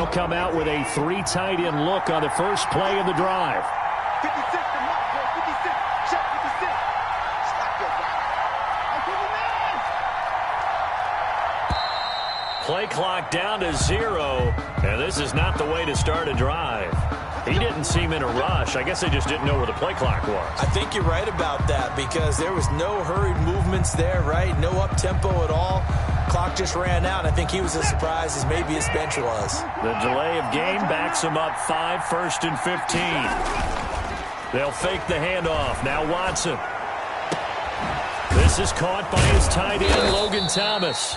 They'll come out with a 3 tight end look on the first play of the drive. 56 to Mark, 56. Check 56. Stop your back. Play clock down to 0, and this is not the way to start a drive. He didn't seem in a rush. I guess they just didn't know where the play clock was. I think you're right about that because there was no hurried movements there, right? No up-tempo at all. Clock just ran out. I think he was as surprised as maybe his bench was. The delay of game backs him up 5, 1st and 15. They'll fake the handoff. Now Watson. This is caught by his tight end, Logan Thomas.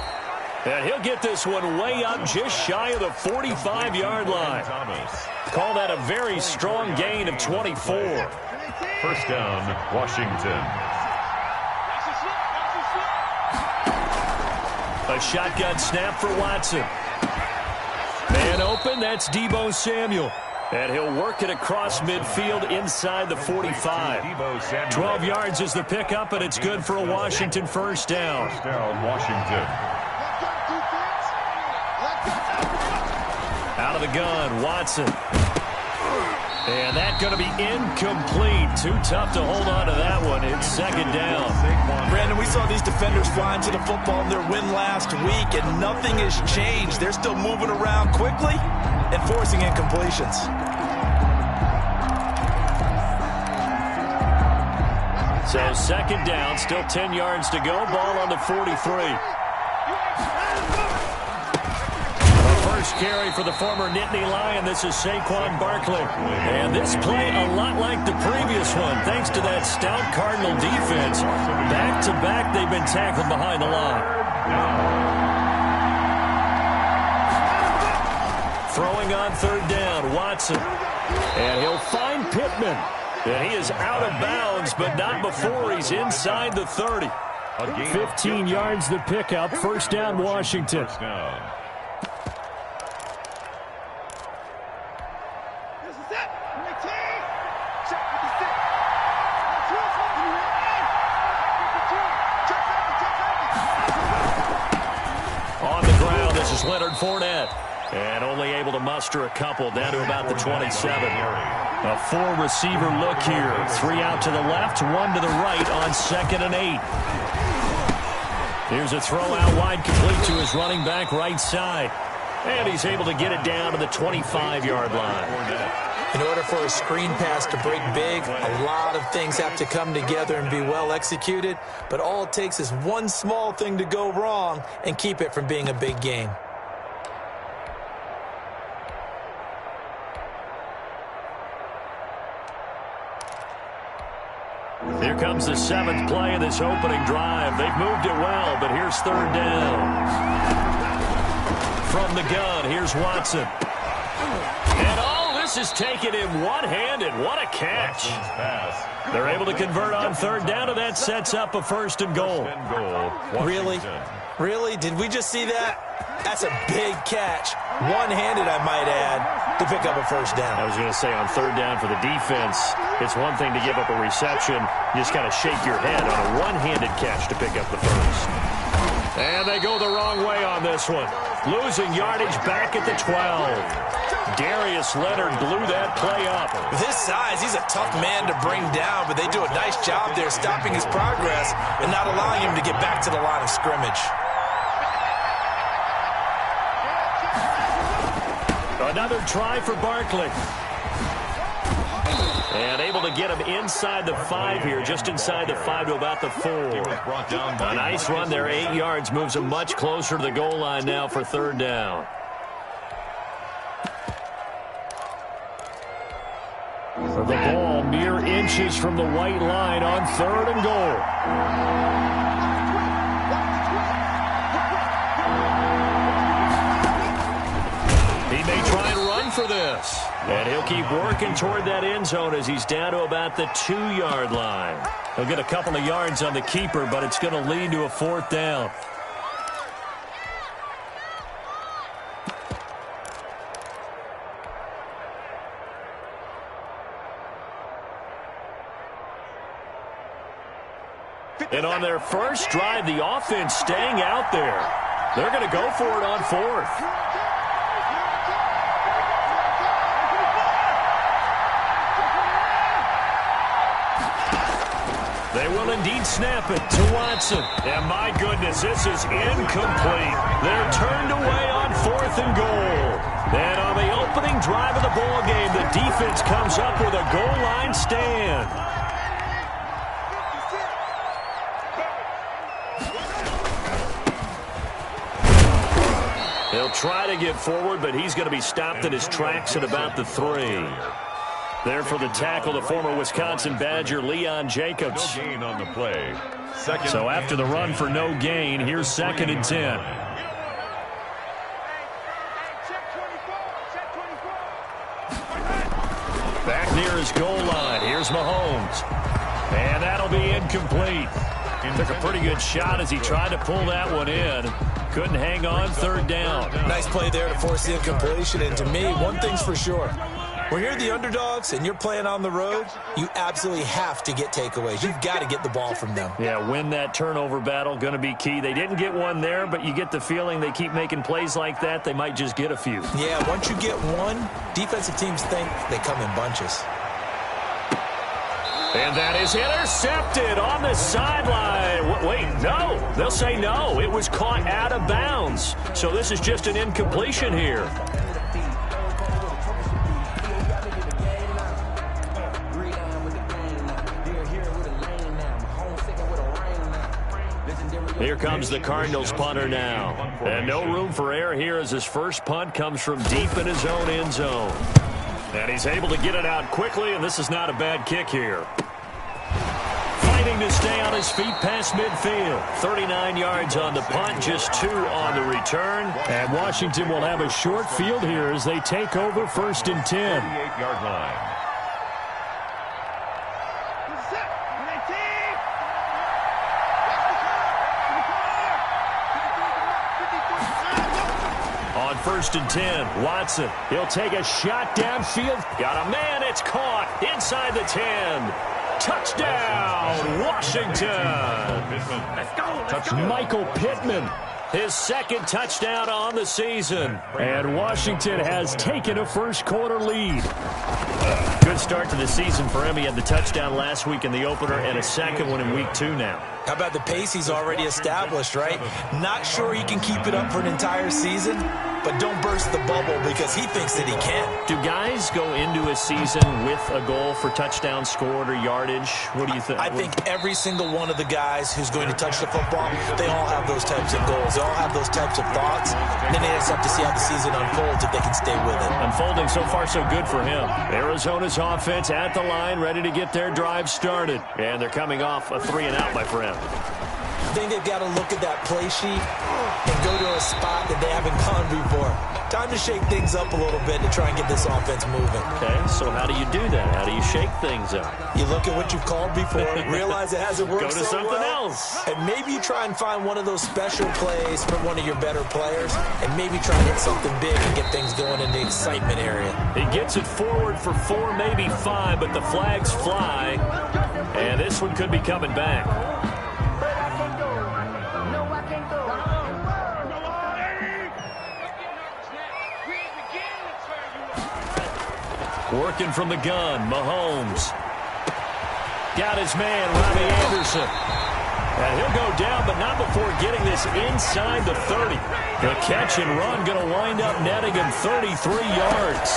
And he'll get this one way up just shy of the 45-yard line. Call that a very strong gain of 24. First down, Washington. A shotgun snap for Watson. Man open, that's Deebo Samuel. And he'll work it across midfield inside the 45. 12 yards is the pickup, and it's good for a Washington first down. First down, Washington. Out of the gun, Watson. And that's going to be incomplete. Too tough to hold on to that one. It's second down. Brandon, we saw these defenders flying to the football in their win last week, and nothing has changed. They're still moving around quickly and forcing incompletions. So second down, still 10 yards to go. Ball on the 43. First carry for the former Nittany Lion. This is Saquon Barkley. And this play a lot like the previous one, thanks to that stout Cardinal defense. Back-to-back, they've been tackled behind the line. Throwing on third down, Watson. And he'll find Pittman. And he is out of bounds, but not before he's inside the 30. 15 yards the pickup. First down, Washington. Leonard Fournette, and only able to muster a couple down to about the 27. A 4-receiver look here. 3 out to the left, 1 to the right on 2nd and 8. Here's a throw out wide, complete to his running back right side. And he's able to get it down to the 25-yard line. In order for a screen pass to break big, a lot of things have to come together and be well executed. But all it takes is one small thing to go wrong and keep it from being a big game. Here comes the 7th play of this opening drive. They've moved it well, but here's third down. From the gun, here's Watson. And all this is taken in one-handed. What a catch. They're able to convert on third down, and that sets up a 1st and goal. Really? Really? Did we just see that? That's a big catch. One-handed, I might add, to pick up a first down. I was going to say, on third down for the defense, it's one thing to give up a reception. You just got to shake your head on a one-handed catch to pick up the first. And they go the wrong way on this one. Losing yardage back at the 12. Darius Leonard blew that play up. With his size, he's a tough man to bring down, but they do a nice job there stopping his progress and not allowing him to get back to the line of scrimmage. Another try for Barkley. And able to get him inside the 5 here, just inside the 5 to about the 4. A nice run there, 8 yards, moves him much closer to the goal line now for third down. For the ball, mere inches from the white line on 3rd and goal. He may try and run for this. And he'll keep working toward that end zone as he's down to about the 2-yard line. He'll get a couple of yards on the keeper, but it's going to lead to a 4th down. And on their first drive, the offense staying out there. They're going to go for it on 4th. will indeed snap it to Watson. And my goodness, this is incomplete. They're turned away on 4th and goal. And on the opening drive of the ball game, the defense comes up with a goal line stand. He'll try to get forward, but he's going to be stopped in his tracks at about the 3. There for the tackle, the former Wisconsin Badger, Leon Jacobs. No gain on the play. So after the run for no gain, here's 2nd and 10. Back near his goal line. Here's Mahomes. And that'll be incomplete. Took a pretty good shot as he tried to pull that one in. Couldn't hang on, 3rd down. Nice play there to force the incompletion. And to me, one thing's for sure. When you're the underdogs and you're playing on the road, you absolutely have to get takeaways. You've got to get the ball from them. Yeah, win that turnover battle, going to be key. They didn't get one there, but you get the feeling they keep making plays like that, they might just get a few. Yeah, once you get one, defensive teams think they come in bunches. And that is intercepted on the sideline. Wait, no. They'll say no. It was caught out of bounds. So this is just an incompletion here. Here comes the Cardinals punter now. And no room for error here as his first punt comes from deep in his own end zone. And he's able to get it out quickly, and this is not a bad kick here. Fighting to stay on his feet past midfield. 39 yards on the punt, just 2 on the return. And Washington will have a short field here as they take over 1st and 10. 48-yard line. On 1st and 10, Watson. He'll take a shot downfield. Got a man. It's caught inside the 10. Touchdown, Washington. Let's go. Michael Pittman. His 2nd touchdown on the season. And Washington has taken a first-quarter lead. Good start to the season for him. He had the touchdown last week in the opener and a 2nd one in week 2 now. How about the pace he's already established, right? Not sure he can keep it up for an entire season, but don't burst the bubble because he thinks that he can. Do guys go into a season with a goal for touchdown scored or yardage? What do you think? I think every single one of the guys who's going to touch the football, they all have those types of goals. They all have those types of thoughts. And then they just have to see how the season unfolds if they can stay with it. Unfolding so far so good for him. Arizona's offense at the line, ready to get their drive started. And they're coming off a 3-and-out, my friend. I think they've got to look at that play sheet and go to a spot that they haven't gone before. Time to shake things up a little bit to try and get this offense moving. Okay, so how do you do that? How do you shake things up? You look at what you've called before, realize it hasn't worked Go to so something well, else. and maybe you try and find one of those special plays from one of your better players, and maybe try and hit something big and get things going in the excitement area. He gets it forward for 4, maybe 5, but the flags fly, and this one could be coming back. Working from the gun, Mahomes. Got his man, Robbie Anderson. And he'll go down, but not before getting this inside the 30. The catch and run going to wind up netting him 33 yards.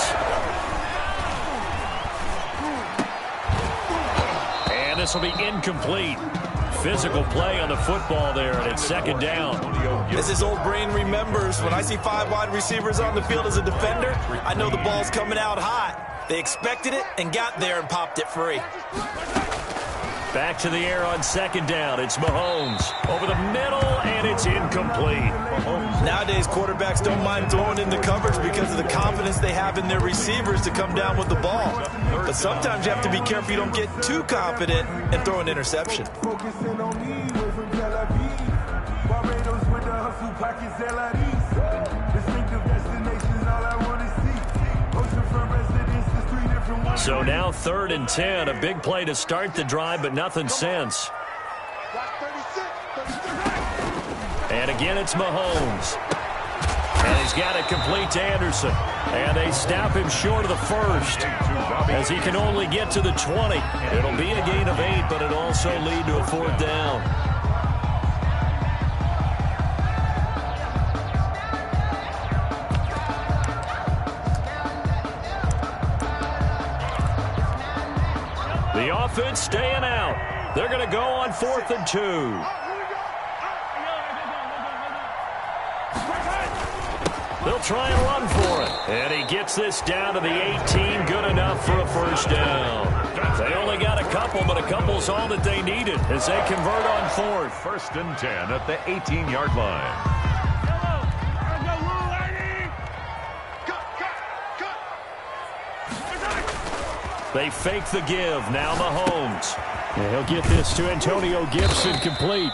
And this will be incomplete. Physical play on the football there, and it's 2nd down. As his old brain remembers, when I see 5 wide receivers on the field as a defender, I know the ball's coming out hot. They expected it and got there and popped it free. Back to the air on 2nd down. It's Mahomes over the middle, and it's incomplete. Nowadays, quarterbacks don't mind throwing into coverage because of the confidence they have in their receivers to come down with the ball. But sometimes you have to be careful you don't get too confident and throw an interception. So now 3rd and 10, a big play to start the drive, but nothing since. And again, it's Mahomes. And he's got it complete to Anderson. And they stop him short of the first, as he can only get to the 20. It'll be a gain of 8, but it'll also lead to a 4th down. The offense staying out. They're going to go on 4th and 2. They'll try and run for it. And he gets this down to the 18. Good enough for a 1st down. They only got a couple, but a couple's all that they needed as they convert on 4th. 1st and 10 at the 18-yard line. They fake the give. Now Mahomes. And he'll get this to Antonio Gibson complete.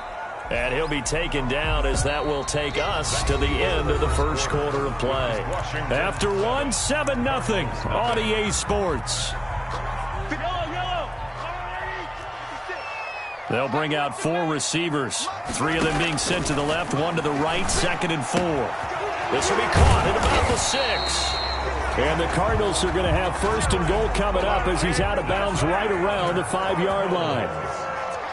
And he'll be taken down as that will take us to the end of the 1st quarter of play. After 7-0 on EA Sports. They'll bring out 4 receivers. 3 of them being sent to the left, 1 to the right, 2nd and 4. This will be caught at about the 6. And the Cardinals are going to have 1st and goal coming up as he's out of bounds right around the 5-yard line.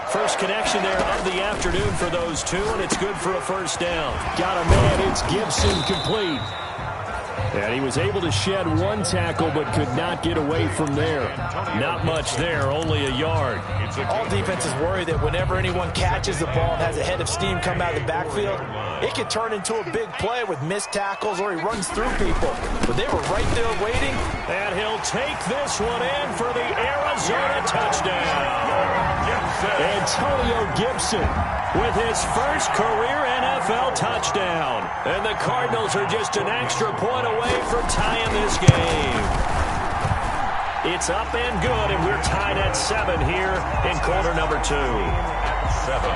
First connection there of the afternoon for those two, and it's good for a 1st down. Got a man, it's Gibson complete. And he was able to shed 1 tackle but could not get away from there. Not much there, only a yard. All defenses worry that whenever anyone catches the ball and has a head of steam come out of the backfield, it can turn into a big play with missed tackles or he runs through people. But they were right there waiting. And he'll take this one in for the Arizona touchdown. Antonio Gibson with his first career NFL touchdown. And the Cardinals are just an extra point away from tying this game. It's up and good, and we're tied at 7 here in quarter number 2. 7.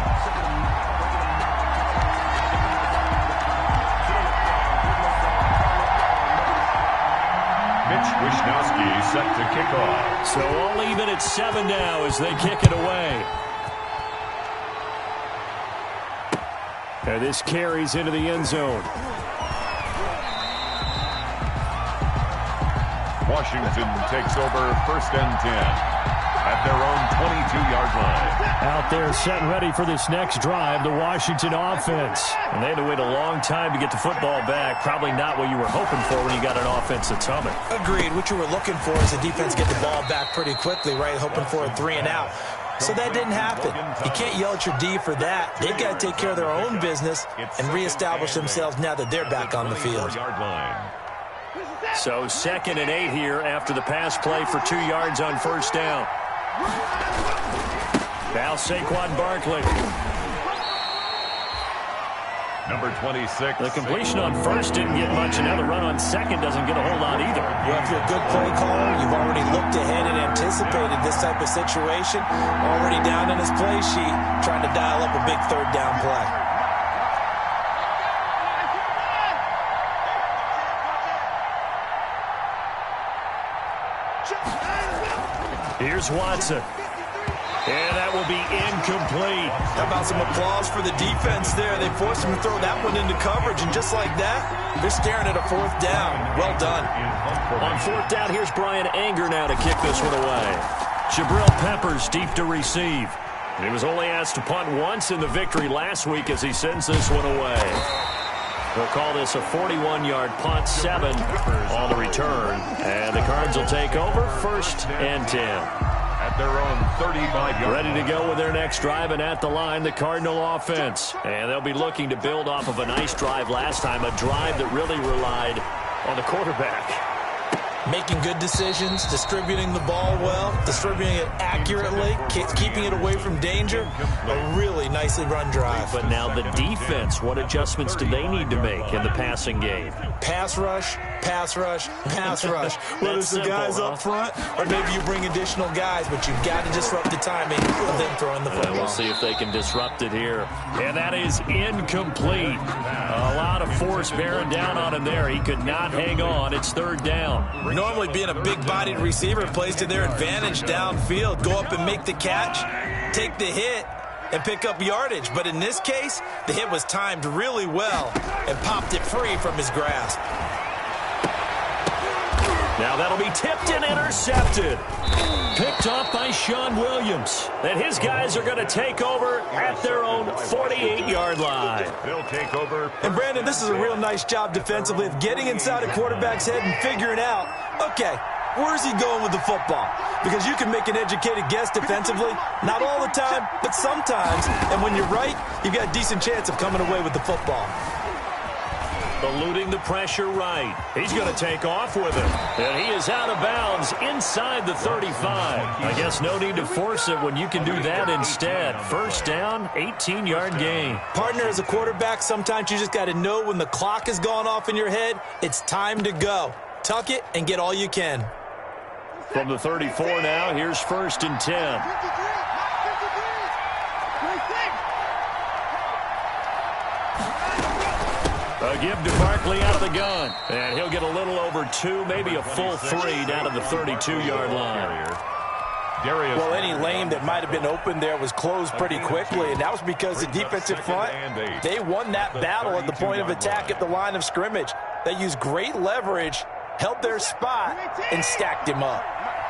Wisnowski set to kick off. So all even at 7 now as they kick it away. And this carries into the end zone. Washington takes over 1st and 10 at their own 22-yard line. Out there set and ready for this next drive, the Washington offense. And they had to wait a long time to get the football back. Probably not what you were hoping for when you got an offense that's humming. Agreed. What you were looking for is the defense get the ball back pretty quickly, right? Hoping for a 3 and out. So that didn't happen. You can't yell at your D for that. They've got to take care of their own business and reestablish themselves now that they're back on the field. So 2nd and 8 here after the pass play for 2 yards on 1st down. Now Saquon Barkley. Number 26. The completion on 1st didn't get much, and now the run on 2nd doesn't get a whole lot either. Well, if you're a good play caller, you've already looked ahead and anticipated this type of situation. Already down in his play sheet, trying to dial up a big 3rd down play. Here's Watson. And that will be incomplete. How about some applause for the defense there? They forced him to throw that one into coverage, and just like that, they're staring at a 4th down. Well done. On 4th down, here's Brian Anger now to kick this one away. Jabril Peppers deep to receive. He was only asked to punt once in the victory last week as he sends this one away. They'll call this a 41-yard punt, 7 on the return. And the Cards will take over 1st and 10. At their own 35-yard. Ready to go with their next drive, and at the line, the Cardinal offense. And they'll be looking to build off of a nice drive last time, a drive that really relied on the quarterback. Making good decisions, distributing the ball well, distributing it accurately, keeping it away from danger. A really nicely run drive. But now the defense, what adjustments do they need to make in the passing game? Pass rush, pass rush, pass rush. Whether it's the guys up front or maybe you bring additional guys, but you've got to disrupt the timing of them throwing the football. We'll see if they can disrupt it here. And that is incomplete. A lot of force bearing down on him there. He could not hang on. It's 3rd down. Normally being a big-bodied receiver plays to their advantage downfield. Go up and make the catch, take the hit, and pick up yardage. But in this case, the hit was timed really well and popped it free from his grasp. Now that'll be tipped and intercepted. Picked off by Sean Williams. And his guys are going to take over at their own 48-yard line. They'll take over. And Brandon, this is a real nice job defensively of getting inside a quarterback's head and figuring out, okay, where's he going with the football? Because you can make an educated guess defensively. Not all the time, but sometimes. And when you're right, you've got a decent chance of coming away with the football. Eluding the pressure right. He's going to take off with it. And he is out of bounds inside the 35. I guess no need to force it when you can do that instead. First down, 18-yard gain. Partner, as a quarterback, sometimes you just got to know when the clock has gone off in your head, it's time to go. Tuck it and get all you can. From the 34 now, here's first and 10. A give to Barkley out of the gun. And he'll get a little over 2, maybe a full 3 down to the 32-yard line. Well, any lane that might have been open there was closed pretty quickly, and that was because the defensive front, they won that battle at the point of attack at the line of scrimmage. They used great leverage, held their spot, and stacked him up.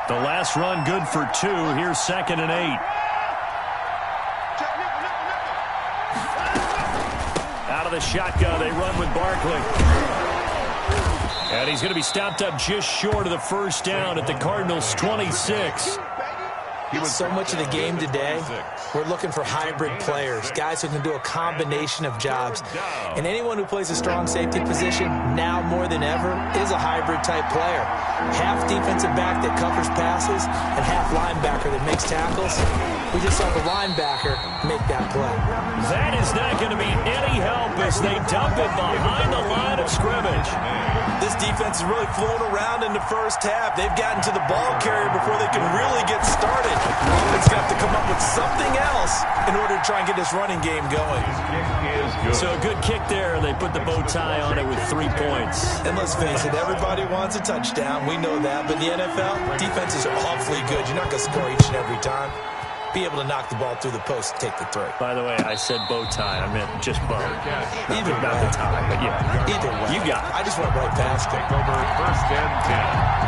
The last run good for 2. Here's 2nd and 8. Out of the shotgun, they run with Barkley. And he's going to be stopped up just short of the first down at the Cardinals' 26. So much of the game today, we're looking for hybrid players, guys who can do a combination of jobs. And anyone who plays a strong safety position, now more than ever, is a hybrid-type player. Half defensive back that covers passes and half linebacker that makes tackles. We just saw the linebacker make that play. That is not going to be any help as they dump it behind the line of scrimmage. This defense is really flown around in the first half. They've gotten to the ball carrier before they can really get started. Offense going to have to come up with something else in order to try and get this running game going. So a good kick there. They put the bow tie on it with 3 points. And let's face it, everybody wants a touchdown. We know that. But in the NFL, defenses are awfully good. You're not going to score each and every time. Be able to knock the ball through the post and take the 3. By the way, I said bow tie. I meant just bow. Either not the tie, but yeah. Either way. You got it. I just went right past it. Over first and 10.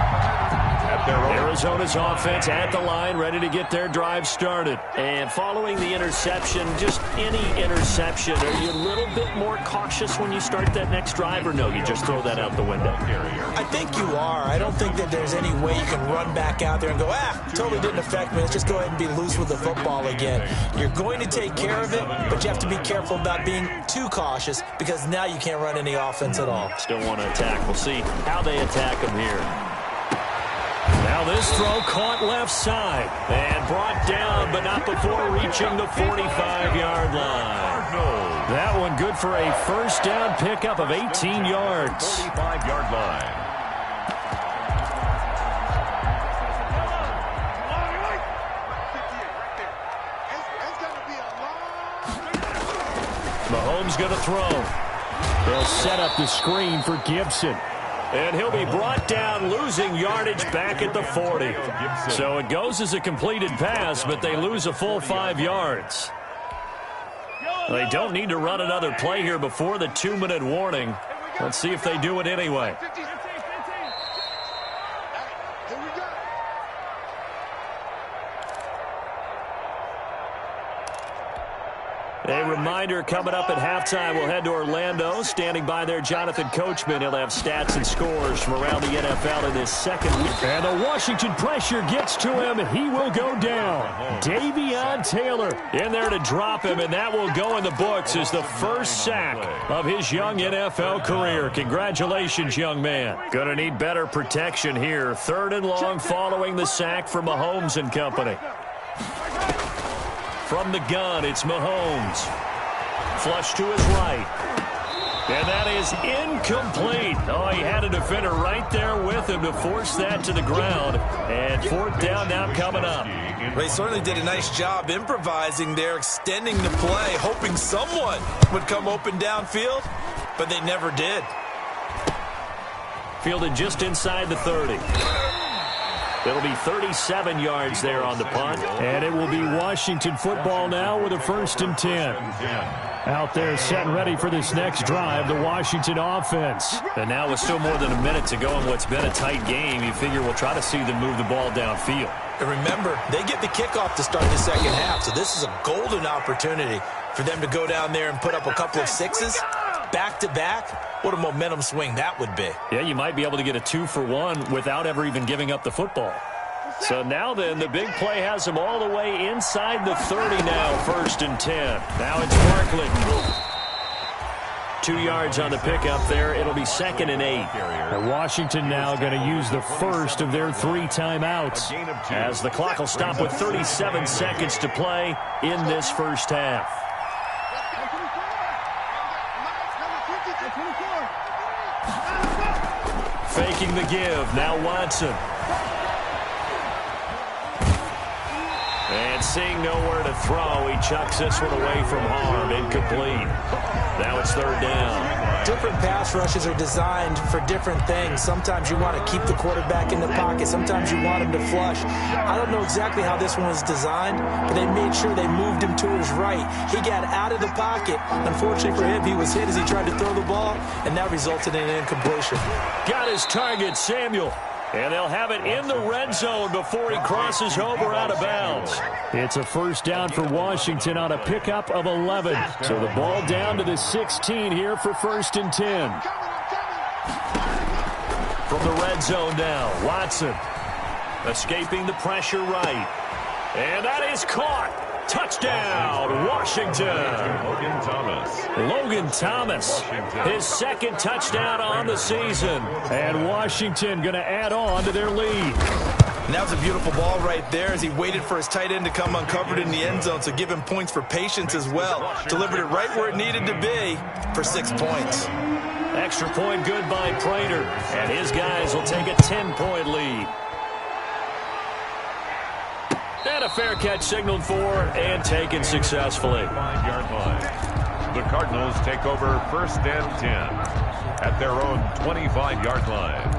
Arizona's offense at the line, ready to get their drive started. And following the interception, just any interception, are you a little bit more cautious when you start that next drive, or no, you just throw that out the window? I think you are. I don't think that there's any way you can run back out there and go, totally didn't affect me. Let's just go ahead and be loose with the football again. You're going to take care of it, but you have to be careful about being too cautious because now you can't run any offense at all. Still want to attack. We'll see how they attack them here. Now this throw caught left side and brought down, but not before reaching the 45-yard line. That one good for a first down pickup of 18 yards. 45-yard line. Mahomes going to throw. They'll set up the screen for Gibson. And he'll be brought down, losing yardage back at the 40. So it goes as a completed pass, but they lose a full 5 yards. They don't need to run another play here before the 2-minute warning. Let's see if they do it anyway. A reminder coming up at halftime, we'll head to Orlando. Standing by there, Jonathan Coachman. He'll have stats and scores from around the NFL in this second week. And the Washington pressure gets to him. He will go down. Davion Taylor in there to drop him, and that will go in the books as the first sack of his young NFL career. Congratulations, young man. Going to need better protection here. 3rd and long following the sack for Mahomes and company. From the gun, it's Mahomes. Flush to his right. And that is incomplete. Oh, he had a defender right there with him to force that to the ground. And 4th down now coming up. They certainly did a nice job improvising there, extending the play, hoping someone would come open downfield, but they never did. Fielded just inside the 30. It'll be 37 yards there on the punt. And it will be Washington football now with a 1st and 10. Out there set and ready for this next drive, the Washington offense. And now with still more than a minute to go in what's been a tight game, you figure we'll try to see them move the ball downfield. And remember, they get the kickoff to start the second half, so this is a golden opportunity for them to go down there and put up a couple of sixes back-to-back. What a momentum swing that would be. Yeah, you might be able to get a 2-for-1 without ever even giving up the football. So now then, the big play has them all the way inside the 30 now, 1st and 10. Now it's Barkley. 2 yards on the pickup there. It'll be 2nd and 8. And Washington now going to use the first of their 3 timeouts, as the clock will stop with 37 seconds to play in this first half. Faking the give. Now Watson. And seeing nowhere to throw, he chucks this one away from harm. Incomplete. Now it's 3rd down. Different pass rushes are designed for different things. Sometimes you want to keep the quarterback in the pocket. Sometimes you want him to flush. I don't know exactly how this one was designed, but they made sure they moved him to his right. He got out of the pocket. Unfortunately for him, he was hit as he tried to throw the ball, and that resulted in an incompletion. Got his target, Samuel. And they'll have it in the red zone before he crosses over out of bounds. It's a 1st down for Washington on a pickup of 11. So the ball down to the 16 here for 1st and 10. From the red zone now, Watson escaping the pressure right. And that is caught. Touchdown, Washington. Logan Thomas, his 2nd touchdown on the season. And Washington going to add on to their lead. And that was a beautiful ball right there as he waited for his tight end to come uncovered in the end zone, so give him points for patience as well. Delivered it right where it needed to be for 6 points. Extra point good by Prater, and his guys will take a 10-point lead. And a fair catch signaled for and taken successfully. 5-yard line. The Cardinals take over 1st and 10 at their own 25-yard line.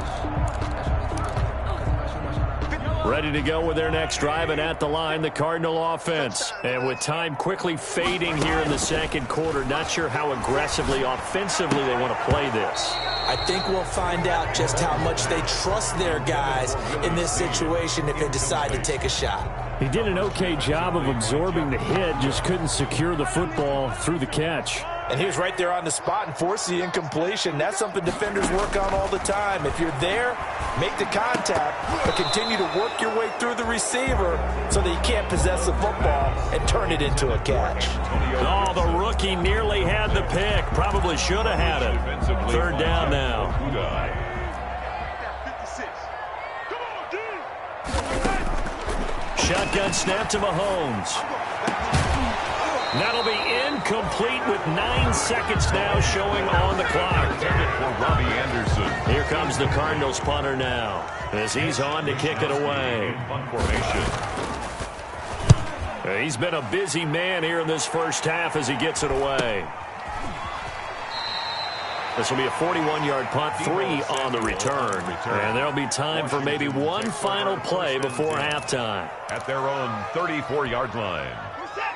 Ready to go with their next drive, and at the line, the Cardinal offense. And with time quickly fading here in the 2nd quarter, not sure how aggressively, offensively they want to play this. I think we'll find out just how much they trust their guys in this situation if they decide to take a shot. He did an okay job of absorbing the hit, just couldn't secure the football through the catch. And he was right there on the spot and forced the incompletion. That's something defenders work on all the time. If you're there, make the contact, but continue to work your way through the receiver so that you can't possess the football and turn it into a catch. Oh, the rookie nearly had the pick. Probably should have had it. 3rd down now. Shotgun snap to Mahomes. That'll be incomplete with 9 seconds now showing on the clock. For Robbie Anderson. Here comes the Cardinals punter now as he's on to kick it away. He's been a busy man here in this first half as he gets it away. This will be a 41-yard punt, 3 on the return. And there'll be time for maybe one final play before halftime. At their own 34-yard line.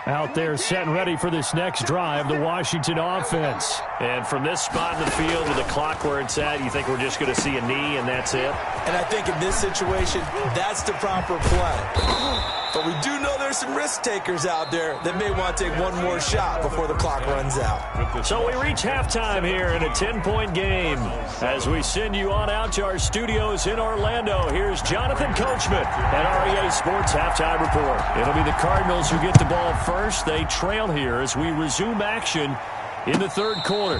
Out there set and ready for this next drive, the Washington offense. And from this spot in the field with the clock where it's at, you think we're just going to see a knee and that's it? And I think in this situation, that's the proper play. But we do know there's some risk takers out there that may want to take one more shot before the clock runs out. So we reach halftime here in a 10-point game. As we send you on out to our studios in Orlando, here's Jonathan Coachman at REA Sports Halftime Report. It'll be the Cardinals who get the ball first. They trail here as we resume action in the 3rd quarter.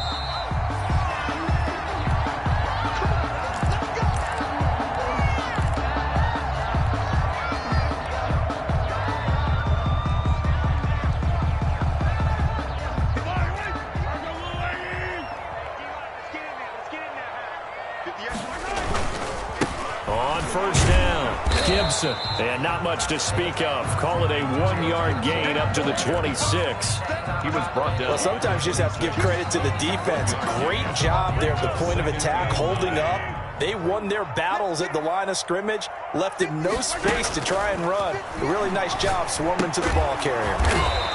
On 1st down, Gibson. And not much to speak of. Call it a 1-yard gain up to the 26. He was brought down. Well, sometimes you just have to give credit to the defense. Great job there at the point of attack, holding up, They won their battles at the line of scrimmage, left him no space to try and run. A really nice job swarming to the ball carrier.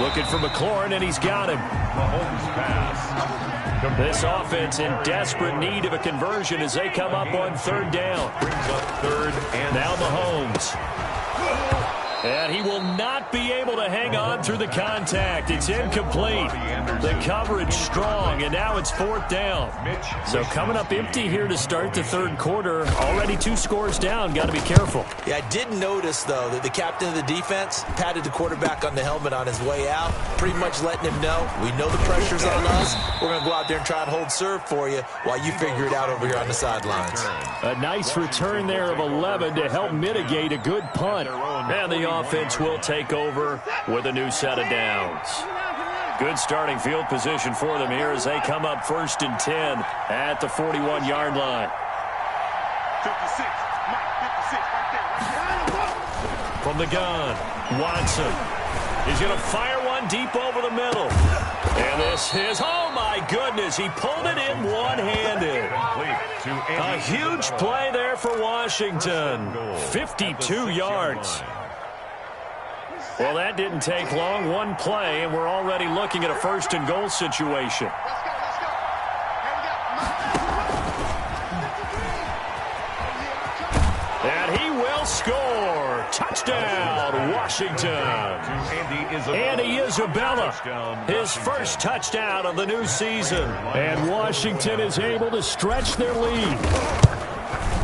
Looking for McLaurin, and he's got him. Mahomes pass. This offense in desperate need of a conversion as they come up on third down. Brings up third and now Mahomes. And he will not be able to hang on through the contact. It's incomplete. The coverage strong, and now it's fourth down. So coming up empty here to start the third quarter. Already 2 scores down. Got to be careful. Yeah, I did notice, though, that the captain of the defense patted the quarterback on the helmet on his way out, pretty much letting him know, we know the pressure's on us. We're going to go out there and try and hold serve for you while you figure it out over here on the sidelines. A nice return there of 11 to help mitigate a good punt. And the offense will take over with a new set of downs. Good starting field position for them here as they come up first and 10 at the 41-yard line. 56, Mike, 56, right there. From the gun, Watson. He's going to fire one deep over the middle. And this is, oh my goodness, he pulled it in one-handed. A huge play there for Washington. 52 yards. Well, that didn't take long. One play, and we're already looking at a first and goal situation. Let's go. And he will score. Touchdown, Washington. Andy Isabella, his first touchdown of the new season. And Washington is able to stretch their lead.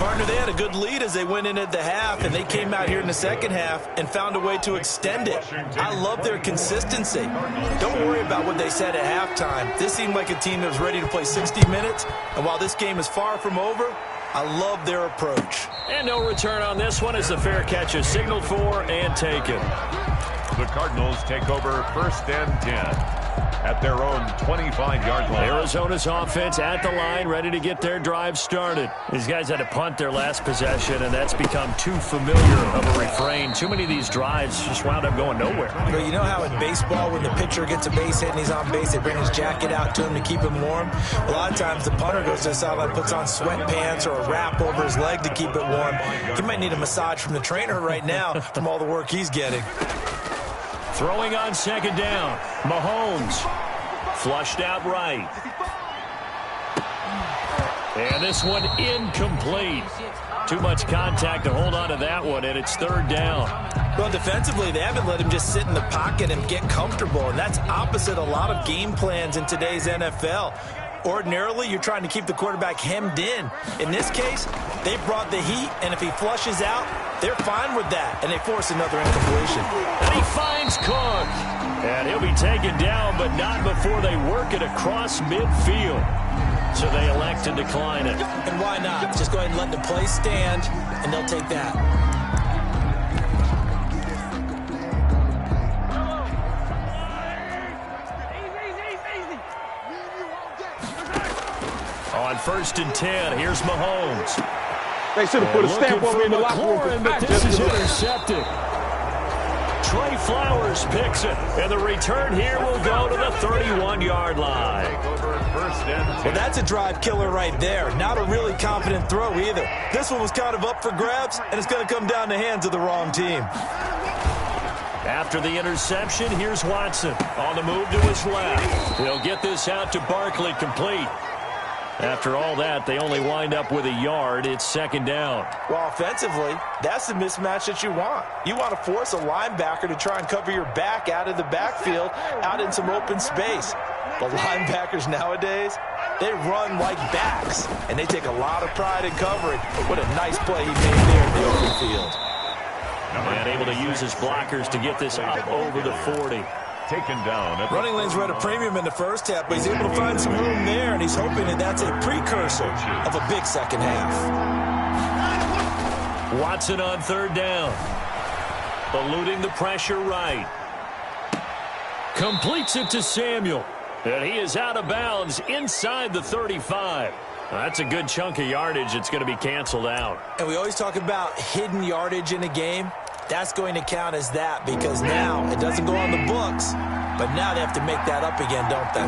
Partner, they had a good lead as they went in at the half, and they came out here in the second half and found a way to extend it. I love their consistency. Don't worry about what they said at halftime. This seemed like a team that was ready to play 60 minutes, and while this game is far from over, I love their approach. And no return on this one as the fair catch is signaled for and taken. The Cardinals take over first and 10. At their own 25-yard line. Arizona's offense at the line, ready to get their drive started. These guys had to punt their last possession, and that's become too familiar of a refrain. Too many of these drives just wound up going nowhere. But you know how in baseball, when the pitcher gets a base hit and he's on base, they bring his jacket out to him to keep him warm? A lot of times the punter goes to the sideline, puts on sweatpants or a wrap over his leg to keep it warm. He might need a massage from the trainer right now from all the work he's getting. Throwing on second down. Mahomes. Flushed out right. And this one incomplete. Too much contact to hold on to that one, and it's third down. Well, defensively, they haven't let him just sit in the pocket and get comfortable, and that's opposite a lot of game plans in today's NFL. Ordinarily, you're trying to keep the quarterback hemmed in. In this case, they brought the heat, and if he flushes out, they're fine with that, and they force another incompletion. And he finds Cook. And he'll be taken down, but not before they work it across midfield. So they elect to decline it. And why not? Just go ahead and let the play stand, and they'll take that. On first and 10, here's Mahomes. They should have put a stamp on me in the locker room. But this is intercepted. Trey Flowers picks it, and the return here will go to the 31-yard line. Well, that's a drive killer right there. Not a really confident throw either. This one was kind of up for grabs, and it's going to come down the hands of the wrong team. After the interception, here's Watson on the move to his left. He'll get this out to Barkley, complete. After all that, they only wind up with a yard. It's second down. Well, offensively, that's the mismatch that you want. You want to force a linebacker to try and cover your back out of the backfield, out in some open space. The linebackers nowadays, they run like backs, and they take a lot of pride in covering. What a nice play he made there in the open field. And able to use his blockers to get this up over the 40. Taken down. Running lanes were at a premium in the first half, but he's able to find some room there, and he's hoping that that's a precursor of a big second half. Watson on third down. Eluding the pressure right. Completes it to Samuel. And he is out of bounds inside the 35. That's a good chunk of yardage. It's going to be canceled out. And we always talk about hidden yardage in a game. That's going to count as that because now it doesn't go on the books, but now they have to make that up again, don't they?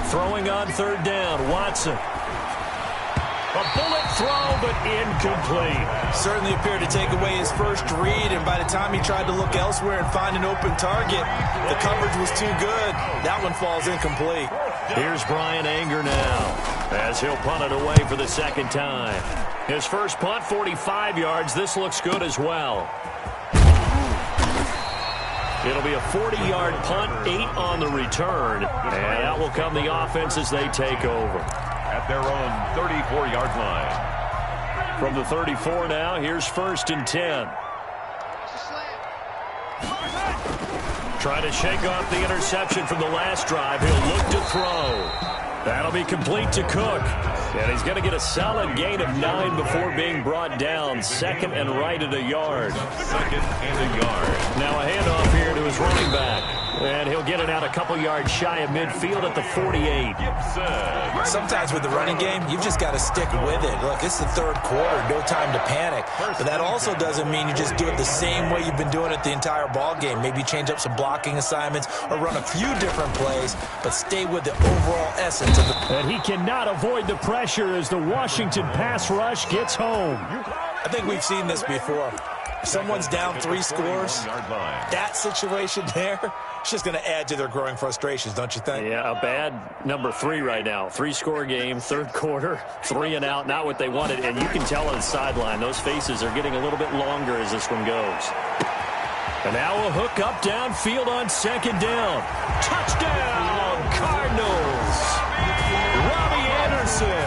Throwing on third down, Watson. A bullet throw, but incomplete. Certainly appeared to take away his first read, and by the time he tried to look elsewhere and find an open target, the coverage was too good. That one falls incomplete. Here's Brian Anger now, as he'll punt it away for the second time. His first punt, 45 yards. This looks good as well. It'll be a 40-yard punt, 8 on the return, and out will come the offense as they take over. At their own 34-yard line. From the 34 now, here's 1st and 10. Trying to shake off the interception from the last drive. He'll look to throw. That'll be complete to Cook. And he's going to get a solid gain of 9 before being brought down. 2nd and right at a yard. 2nd and a yard. Now a handoff here to his running back. And he'll get it out a couple yards shy of midfield at the 48. Sometimes with the running game, you've just got to stick with it. Look, it's the third quarter, no time to panic. But that also doesn't mean you just do it the same way you've been doing it the entire ball game. Maybe change up some blocking assignments or run a few different plays, but stay with the overall essence of the... And he cannot avoid the pressure as the Washington pass rush gets home. I think we've seen this before. Someone's down 3 scores. That situation there, it's just going to add to their growing frustrations, don't you think? Yeah, a bad number 3 right now. 3-score game, third quarter, 3 and out, not what they wanted. And you can tell on the sideline, those faces are getting a little bit longer as this one goes. And now a hook up downfield on 2nd down. Touchdown, Cardinals. Robbie Anderson,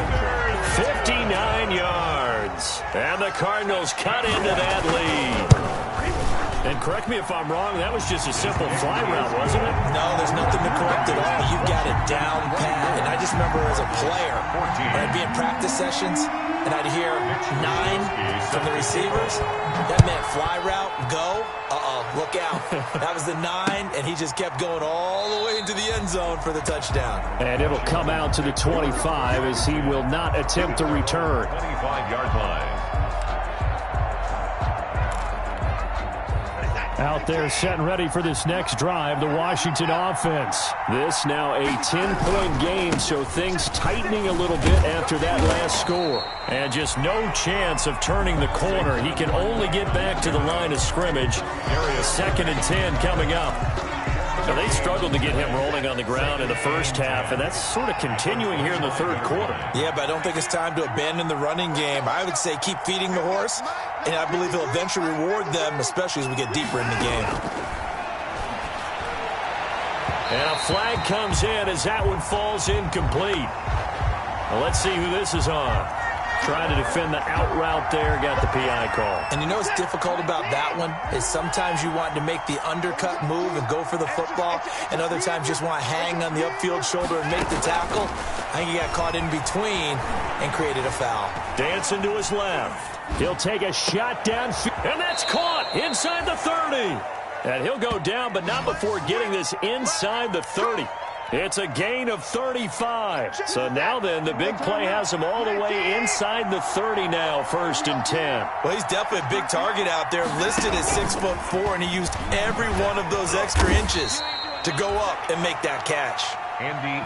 59 yards. And the Cardinals cut into that lead. And correct me if I'm wrong, that was just a simple fly route, wasn't it? No, there's nothing to correct at all. You've got it down pat. And I just remember as a player, when I'd be in practice sessions, and I'd hear 9 from the receivers, that meant fly route, go, look out. That was the 9, and he just kept going all the way into the end zone for the touchdown. And it'll come out to the 25 as he will not attempt to return. 25-yard line. Out there set and ready for this next drive, the Washington offense. This now a 10-point game, so things tightening a little bit after that last score. And just no chance of turning the corner. He can only get back to the line of scrimmage. 2nd and 10 coming up. Now, they struggled to get him rolling on the ground in the first half, and that's sort of continuing here in the third quarter. Yeah, but I don't think it's time to abandon the running game. I would say keep feeding the horse, and I believe he'll eventually reward them, especially as we get deeper in the game. And a flag comes in as that one falls incomplete. Well, let's see who this is on. Trying to defend the out route there, got the PI call. And you know what's difficult about that one is sometimes you want to make the undercut move and go for the football, and other times just want to hang on the upfield shoulder and make the tackle. I think he got caught in between and created a foul. Dancing to his left. He'll take a shot downfield. And that's caught inside the 30. And he'll go down, but not before getting this inside the 30. It's a gain of 35. So now then, the big play has him all the way inside the 30 now, 1st and 10. Well, he's definitely a big target out there, listed at 6'4", and he used every one of those extra inches to go up and make that catch.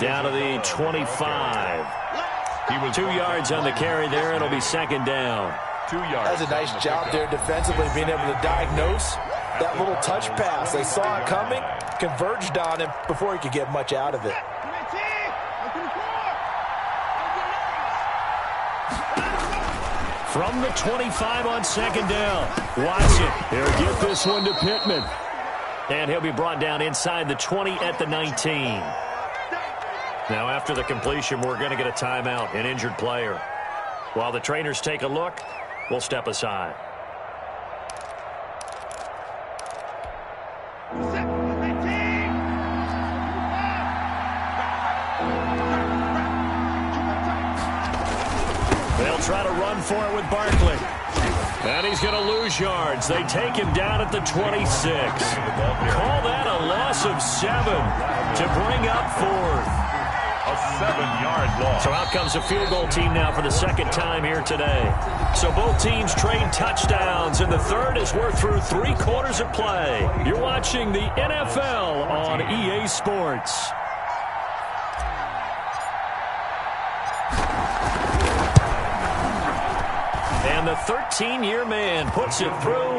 Down to the 25. He was 2 yards on the carry there. It'll be 2nd down. 2 yards. That's a nice job there defensively, being able to diagnose that little touch pass. They saw it coming, converged on him before he could get much out of it. From the 25 on 2nd down. Watson, he'll get this one to Pittman. And he'll be brought down inside the 20 at the 19. Now after the completion, we're going to get a timeout, an injured player. While the trainers take a look, we'll step aside. They'll try to run for it with Barkley. And he's going to lose yards. They take him down at the 26. Call that a loss of 7 to bring up 4th. A 7-yard loss. So out comes a field goal team now for the second time here today. So both teams trade touchdowns, and the third as we're through 3 quarters of play. You're watching the NFL on EA Sports. And the 13-year man puts it through,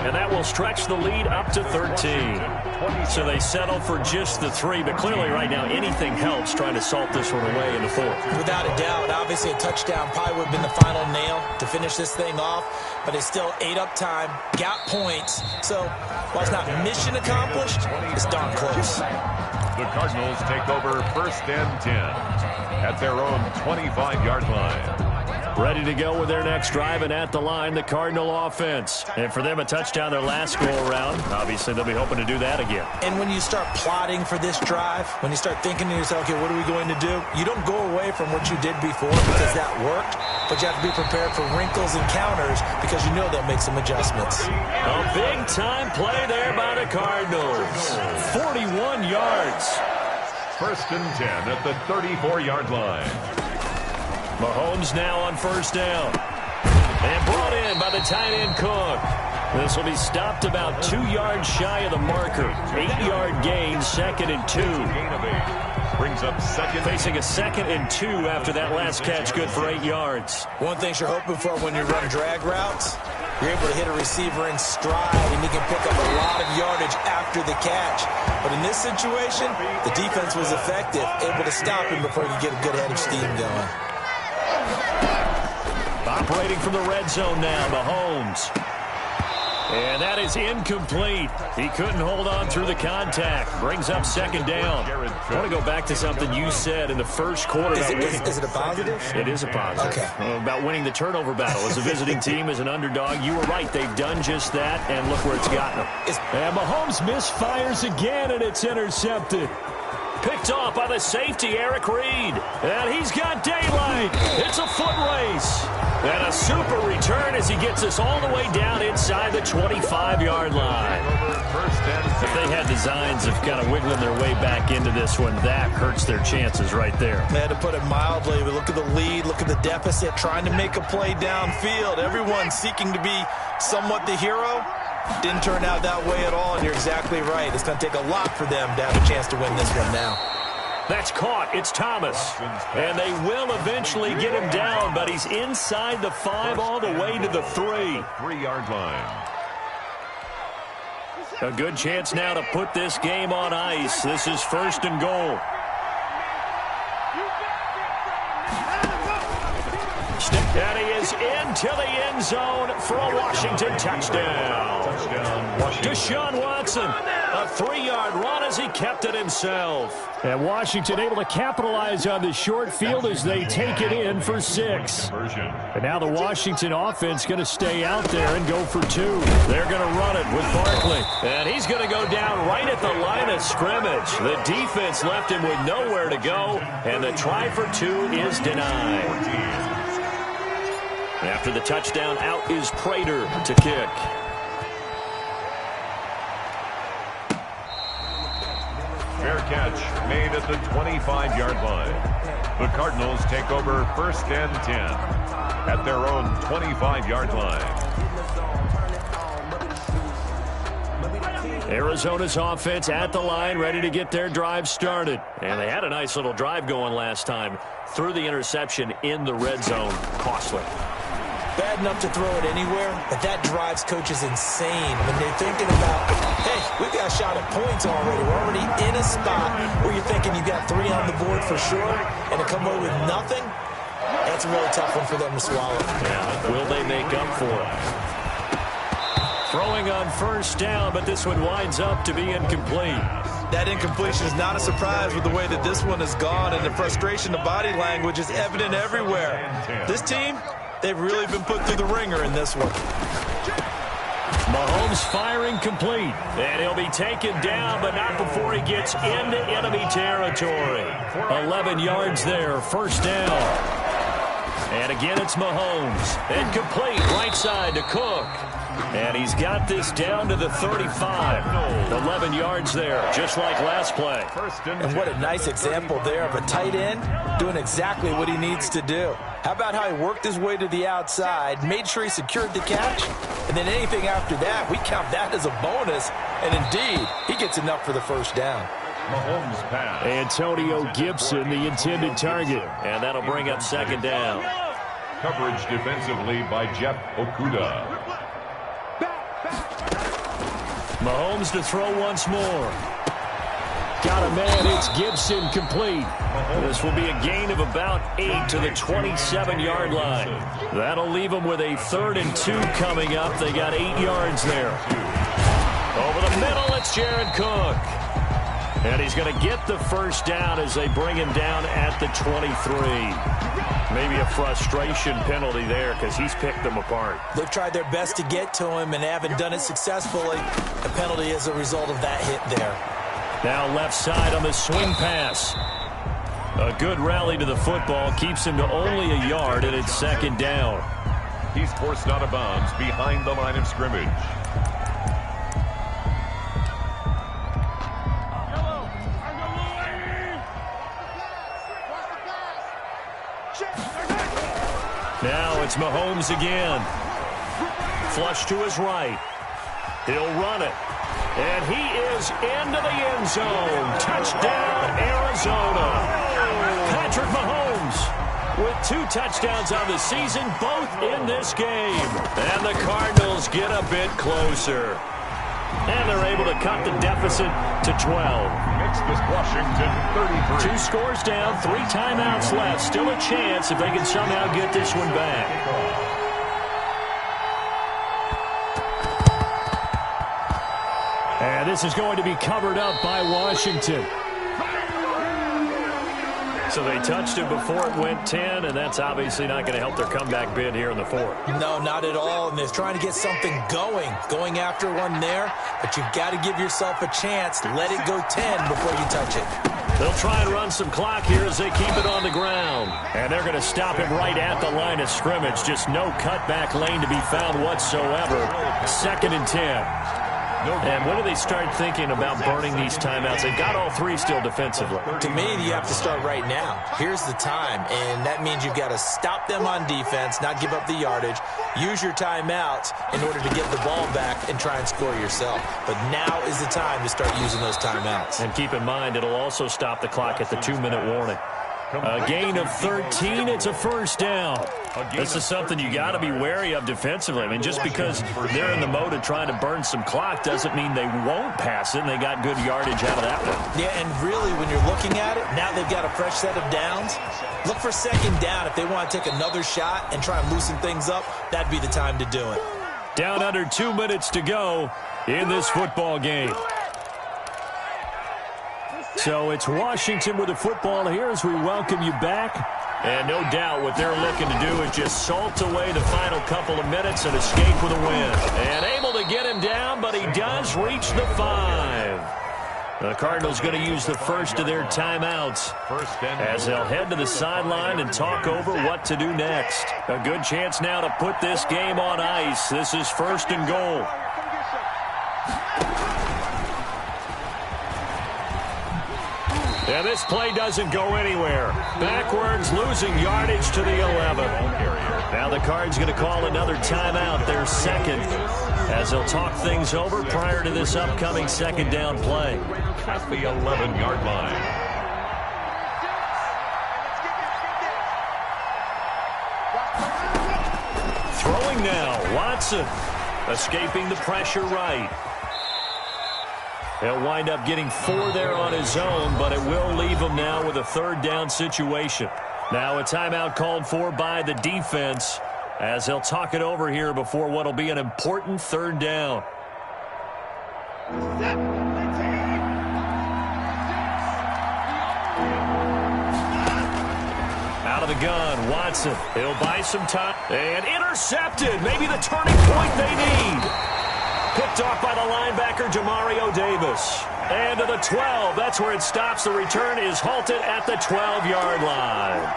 and that will stretch the lead up to 13. So they settle for just the 3, but clearly right now anything helps trying to salt this one away in the 4th. Without a doubt, obviously a touchdown probably would have been the final nail to finish this thing off, but it's still ate up time, got points. So while it's not mission accomplished, it's darn close. The Cardinals take over 1st and 10 at their own 25-yard line. Ready to go with their next drive, and at the line, the Cardinal offense. And for them, a touchdown their last go-around. Obviously, they'll be hoping to do that again. And when you start plotting for this drive, when you start thinking to yourself, okay, what are we going to do? You don't go away from what you did before because that worked, but you have to be prepared for wrinkles and counters because you know they'll make some adjustments. A big-time play there by the Cardinals. 41 yards. 1st and 10 at the 34-yard line. Mahomes now on 1st down. And brought in by the tight end Cook. This will be stopped about 2 yards shy of the marker. 8-yard gain, 2nd and 2. Gain of 8. Brings up 2nd. Facing a 2nd and 2 after that last catch, good for 8 yards. One thing you're hoping for when you run drag routes, you're able to hit a receiver in stride, and he can pick up a lot of yardage after the catch. But in this situation, the defense was effective, able to stop him before he could get a good head of steam going. Operating from the red zone now, Mahomes. And that is incomplete. He couldn't hold on through the contact. Brings up 2nd down. I want to go back to something you said in the first quarter. Is it a positive? It is a positive. Okay. About winning the turnover battle. As a visiting team, as an underdog, you were right. They've done just that, and look where it's gotten them. And Mahomes misfires again, and it's intercepted. Picked off by the safety, Eric Reed. And he's got daylight. It's a foot race. And a super return as he gets us all the way down inside the 25-yard line. If they had designs of kind of wiggling their way back into this one, that hurts their chances right there. They had to put it mildly, but look at the lead, look at the deficit, trying to make a play downfield. Everyone seeking to be somewhat the hero. Didn't turn out that way at all, and you're exactly right. It's going to take a lot for them to have a chance to win this one now. That's caught. It's Thomas. And they will eventually get him down, but he's inside the 5 all the way to the 3. 3-yard line. A good chance now to put this game on ice. This is 1st and goal. And he is into the end zone for a Washington touchdown. Deshaun Watson, a 3-yard run as he kept it himself. And Washington able to capitalize on the short field as they take it in for 6. And now the Washington offense going to stay out there and go for 2. They're going to run it with Barkley. And he's going to go down right at the line of scrimmage. The defense left him with nowhere to go, and the try for 2 is denied. After the touchdown, out is Prater to kick. Fair catch made at the 25-yard line. The Cardinals take over 1st and 10 at their own 25-yard line. Arizona's offense at the line, ready to get their drive started. And they had a nice little drive going last time. Threw the interception in the red zone. Costly. Bad enough to throw it anywhere, but that drives coaches insane when they're thinking about, hey, we've got a shot at points already. We're already in a spot where you're thinking you've got 3 on the board for sure, and to come away with nothing, that's a really tough one for them to swallow. Yeah, will they make up for it? Throwing on 1st down, but this one winds up to be incomplete. That incompletion is not a surprise with the way that this one has gone, and the frustration, the body language is evident everywhere. This team, they've really been put through the ringer in this one. Mahomes firing complete. And he'll be taken down, but not before he gets into enemy territory. 11 yards there, 1st down. And again, it's Mahomes. And complete, right side to Cook. And he's got this down to the 35. 11 yards there, just like last play. And what a nice example there of a tight end doing exactly what he needs to do. How about how he worked his way to the outside, made sure he secured the catch, and then anything after that, we count that as a bonus. And indeed, he gets enough for the 1st down. Mahomes pass. Antonio Gibson, the intended target. And that'll bring up 2nd down. Coverage defensively by Jeff Okuda. Mahomes to throw once more. Got a man. It's Gibson complete. This will be a gain of about 8 to the 27-yard line. That'll leave them with a 3rd and 2 coming up. They got 8 yards there. Over the middle, it's Jared Cook. And he's going to get the first down as they bring him down at the 23. Maybe a frustration penalty there because he's picked them apart. They've tried their best to get to him and haven't done it successfully. A penalty as a result of that hit there. Now left side on the swing pass. A good rally to the football keeps him to only a yard, and it's 2nd down. He's forced out of bounds behind the line of scrimmage. Now it's Mahomes again. Flush to his right. He'll run it. And he is into the end zone. Touchdown, Arizona. Patrick Mahomes with 2 touchdowns on the season, both in this game. And the Cardinals get a bit closer. And they're able to cut the deficit to 12. Makes this Washington 33. 2 scores down, 3 timeouts left. Still a chance if they can somehow get this one back. And this is going to be covered up by Washington. So they touched it before it went 10, and that's obviously not going to help their comeback bid here in the 4th. No, not at all. And they're trying to get something going after one there. But you've got to give yourself a chance. Let it go 10 before you touch it. They'll try and run some clock here as they keep it on the ground. And they're going to stop him right at the line of scrimmage. Just no cutback lane to be found whatsoever. 2nd and 10. And when do they start thinking about burning these timeouts? They've got all 3 still defensively. To me, you have to start right now. Here's the time, and that means you've got to stop them on defense, not give up the yardage, use your timeouts in order to get the ball back and try and score yourself. But now is the time to start using those timeouts. And keep in mind, it'll also stop the clock at the 2-minute warning. A gain of 13, it's a 1st down. This is something you got to be wary of defensively. I mean, just because they're in the mode of trying to burn some clock doesn't mean they won't pass it, and they got good yardage out of that one. Yeah, and really, when you're looking at it, now they've got a fresh set of downs. Look for 2nd down. If they want to take another shot and try and loosen things up, that'd be the time to do it. Down under 2 minutes to go in this football game. So it's Washington with the football here as we welcome you back. And no doubt what they're looking to do is just salt away the final couple of minutes and escape with a win. And able to get him down, but he does reach the 5. The Cardinals going to use the first of their timeouts as they'll head to the sideline and talk over what to do next. A good chance now to put this game on ice. This is 1st and goal. And this play doesn't go anywhere. Backwards, losing yardage to the 11. Now the Cards going to call another timeout, their 2nd, as they'll talk things over prior to this upcoming 2nd down play. At the 11-yard line. Throwing now, Watson, escaping the pressure right. He'll wind up getting 4 there on his own, but it will leave him now with a 3rd down situation. Now a timeout called for by the defense as they'll talk it over here before what will be an important 3rd down. Out of the gun, Watson. He'll buy some time. And intercepted. Maybe the turning point they need. Picked off by the linebacker, Jamario Davis. And to the 12. That's where it stops. The return is halted at the 12-yard line.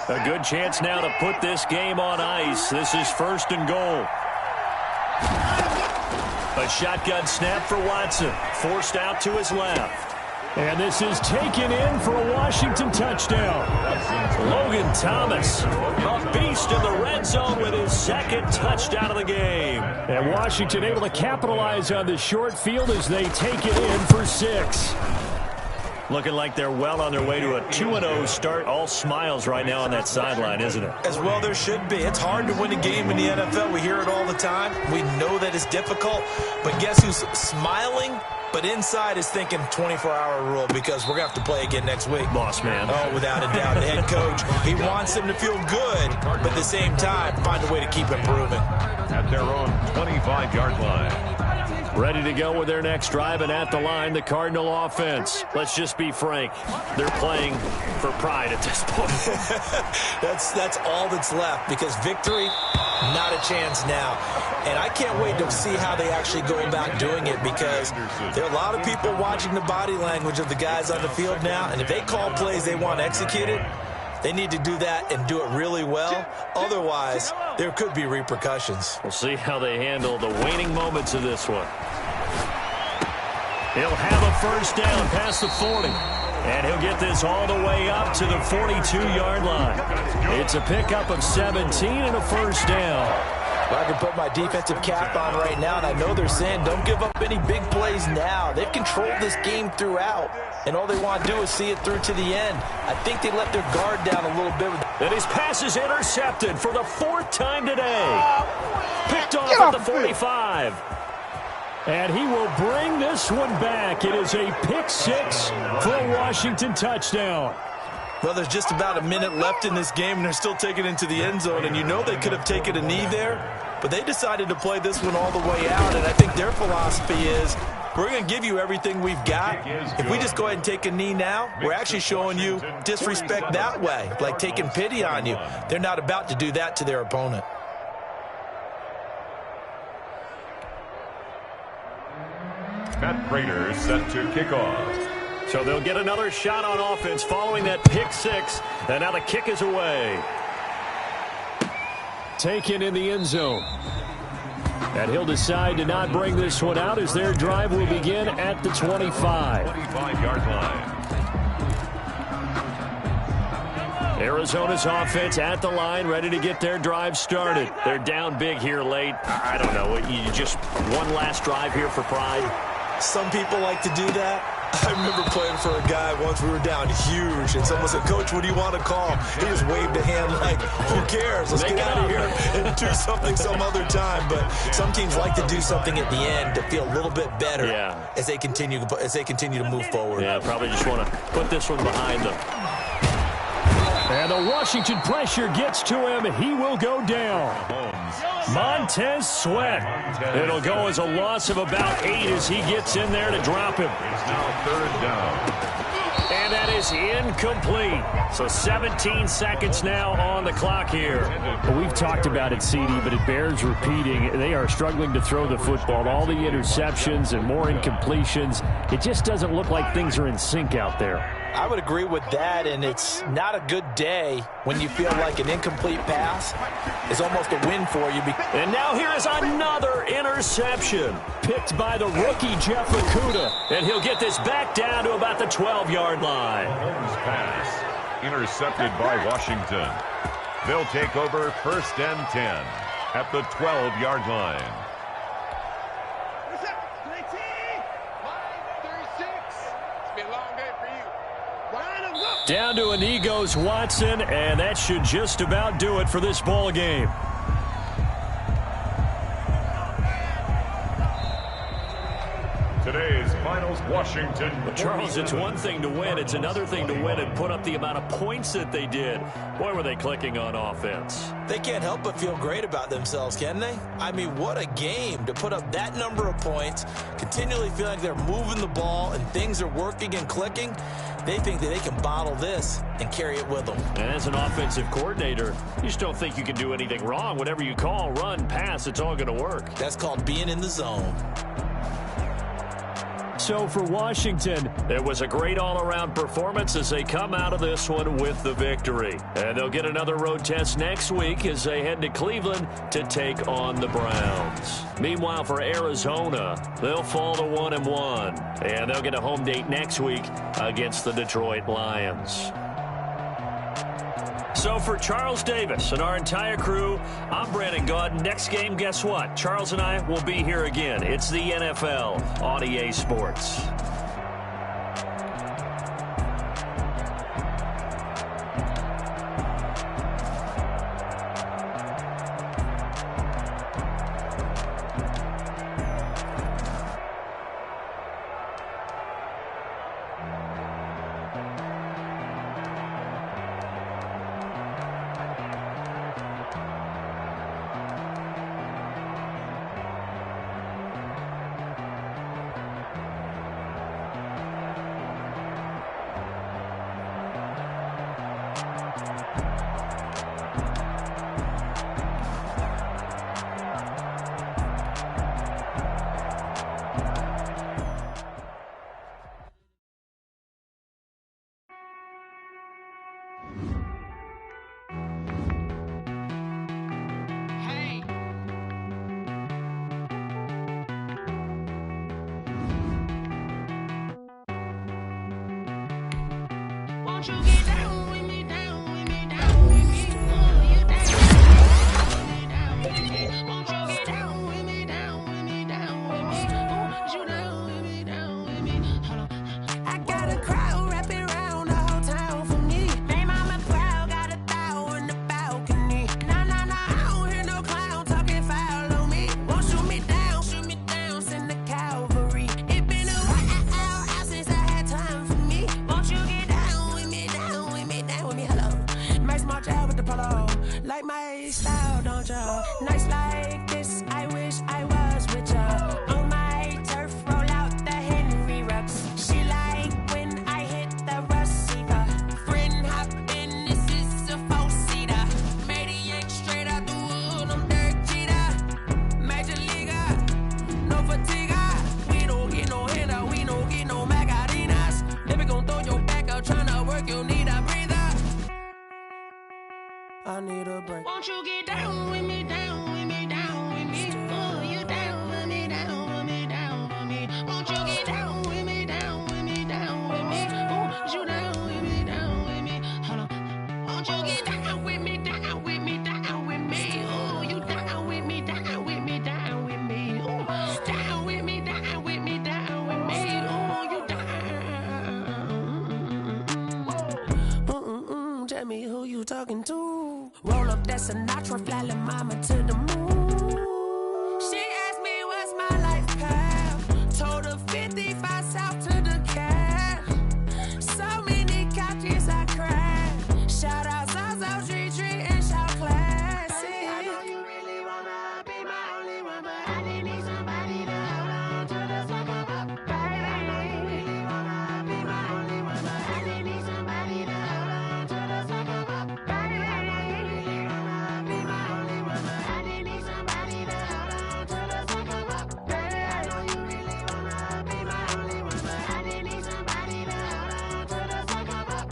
A good chance now to put this game on ice. This is 1st and goal. A shotgun snap for Watson. Forced out to his left. And this is taken in for a Washington touchdown. Logan Thomas, a beast in the red zone with his second touchdown of the game. And Washington able to capitalize on the short field as they take it in for 6. Looking like they're well on their way to a 2-0 start. All smiles right now on that sideline, isn't it? As well there should be. It's hard to win a game in the NFL. We hear it all the time. We know that it's difficult. But guess who's smiling? But inside is thinking 24-hour rule because we're going to have to play again next week. Boss man. Oh, without a doubt. The head coach, he wants them to feel good, but at the same time, find a way to keep improving. At their own 25-yard line. Ready to go with their next drive, and at the line, the Cardinal offense. Let's just be frank. They're playing for pride at this point. That's all that's left because victory, not a chance now. And I can't wait to see how they actually go about doing it because there are a lot of people watching the body language of the guys on the field now, and if they call plays they want executed, they need to do that and do it really well. Otherwise, there could be repercussions. We'll see how they handle the waning moments of this one. He'll have a first down past the 40. And he'll get this all the way up to the 42-yard line. It's a pickup of 17 and a first down. Well, I can put my defensive cap on right now, and I know they're saying don't give up any big plays now. They've controlled this game throughout, and all they want to do is see it through to the end. I think they let their guard down a little bit. And his pass is intercepted for the 4th time today. Picked off at the 45. And he will bring this one back. It is a pick 6 for a Washington touchdown. Well, there's just about a minute left in this game, and they're still taking it into the end zone. And you know they could have taken a knee there, but they decided to play this one all the way out. And I think their philosophy is, we're going to give you everything we've got. If we just go ahead and take a knee now, we're actually showing you disrespect that way, like taking pity on you. They're not about to do that to their opponent. Matt Prater set to kick off. So they'll get another shot on offense following that pick 6. And now the kick is away. Taken in the end zone. And he'll decide to not bring this one out as their drive will begin at the 25. 25-yard line. Arizona's offense at the line, ready to get their drive started. They're down big here late. I don't know. You just one last drive here for pride. Some people like to do that. I remember playing for a guy once. We were down huge, and someone said, "Coach, what do you want to call?" He just waved a hand like, "Who cares? Let's get out of here and do something some other time." But some teams like to do something at the end to feel a little bit better as they continue to move forward. Yeah, probably just want to put this one behind them. And the Washington pressure gets to him, and he will go down. Montez Sweat. It'll go as a loss of about 8 as he gets in there to drop him. It's now 3rd down. And that is incomplete. So 17 seconds now on the clock here. Well, we've talked about it, CD, but it bears repeating. They are struggling to throw the football. All the interceptions and more incompletions. It just doesn't look like things are in sync out there. I would agree with that, and it's not a good day when you feel like an incomplete pass is almost a win for you. And now here is another interception. Picked by the rookie, Jeff Okudah. And he'll get this back down to about the 12-yard line. Mahomes' pass intercepted by Washington. They'll take over 1st and 10 at the 12-yard line. Down to a knee goes Watson, and that should just about do it for this ball game. Today's finals, Washington. Charles, it's one thing to win. It's another thing to win and put up the amount of points that they did. Boy, were they clicking on offense. They can't help but feel great about themselves, can they? I mean, what a game to put up that number of points, continually feel like they're moving the ball and things are working and clicking. They think that they can bottle this and carry it with them. And as an offensive coordinator, you just don't think you can do anything wrong. Whatever you call, run, pass, it's all going to work. That's called being in the zone. So for Washington, it was a great all-around performance as they come out of this one with the victory. And they'll get another road test next week as they head to Cleveland to take on the Browns. Meanwhile, for Arizona, they'll fall to 1-1. And they'll get a home date next week against the Detroit Lions. So for Charles Davis and our entire crew, I'm Brandon Gaudin. Next game, guess what? Charles and I will be here again. It's the NFL on EA Sports. I need a break. Won't you get down with me, down with me, down with me? Oh, you down with me, down with me, down with me. Won't you get down with me, down with me, down with me? Oh, you down with me, down with me? Hold on. Won't you get down with me, down with me, down with me? Oh, you down with me, down with me, down with me? Oh, down with me, down with me, down with me? Oh, you down. Tell me who you talking to. Roll up that Sinatra, fly la mama to the moon. She asked me what's my life path. Told her 55 south to the cab. So many couches I cried. Shout out South Street and shout classic. I know you really wanna be my only one, but I didn't need somebody to hold on to the second up. Baby, I know you really wanna be my only one, but I didn't need somebody to hold on to the second up. Baby, I know you really wanna be my only one, but I didn't need somebody to hold on to the second up. Baby, I know you really wanna be my only one, but I didn't need somebody to hold on to the second up.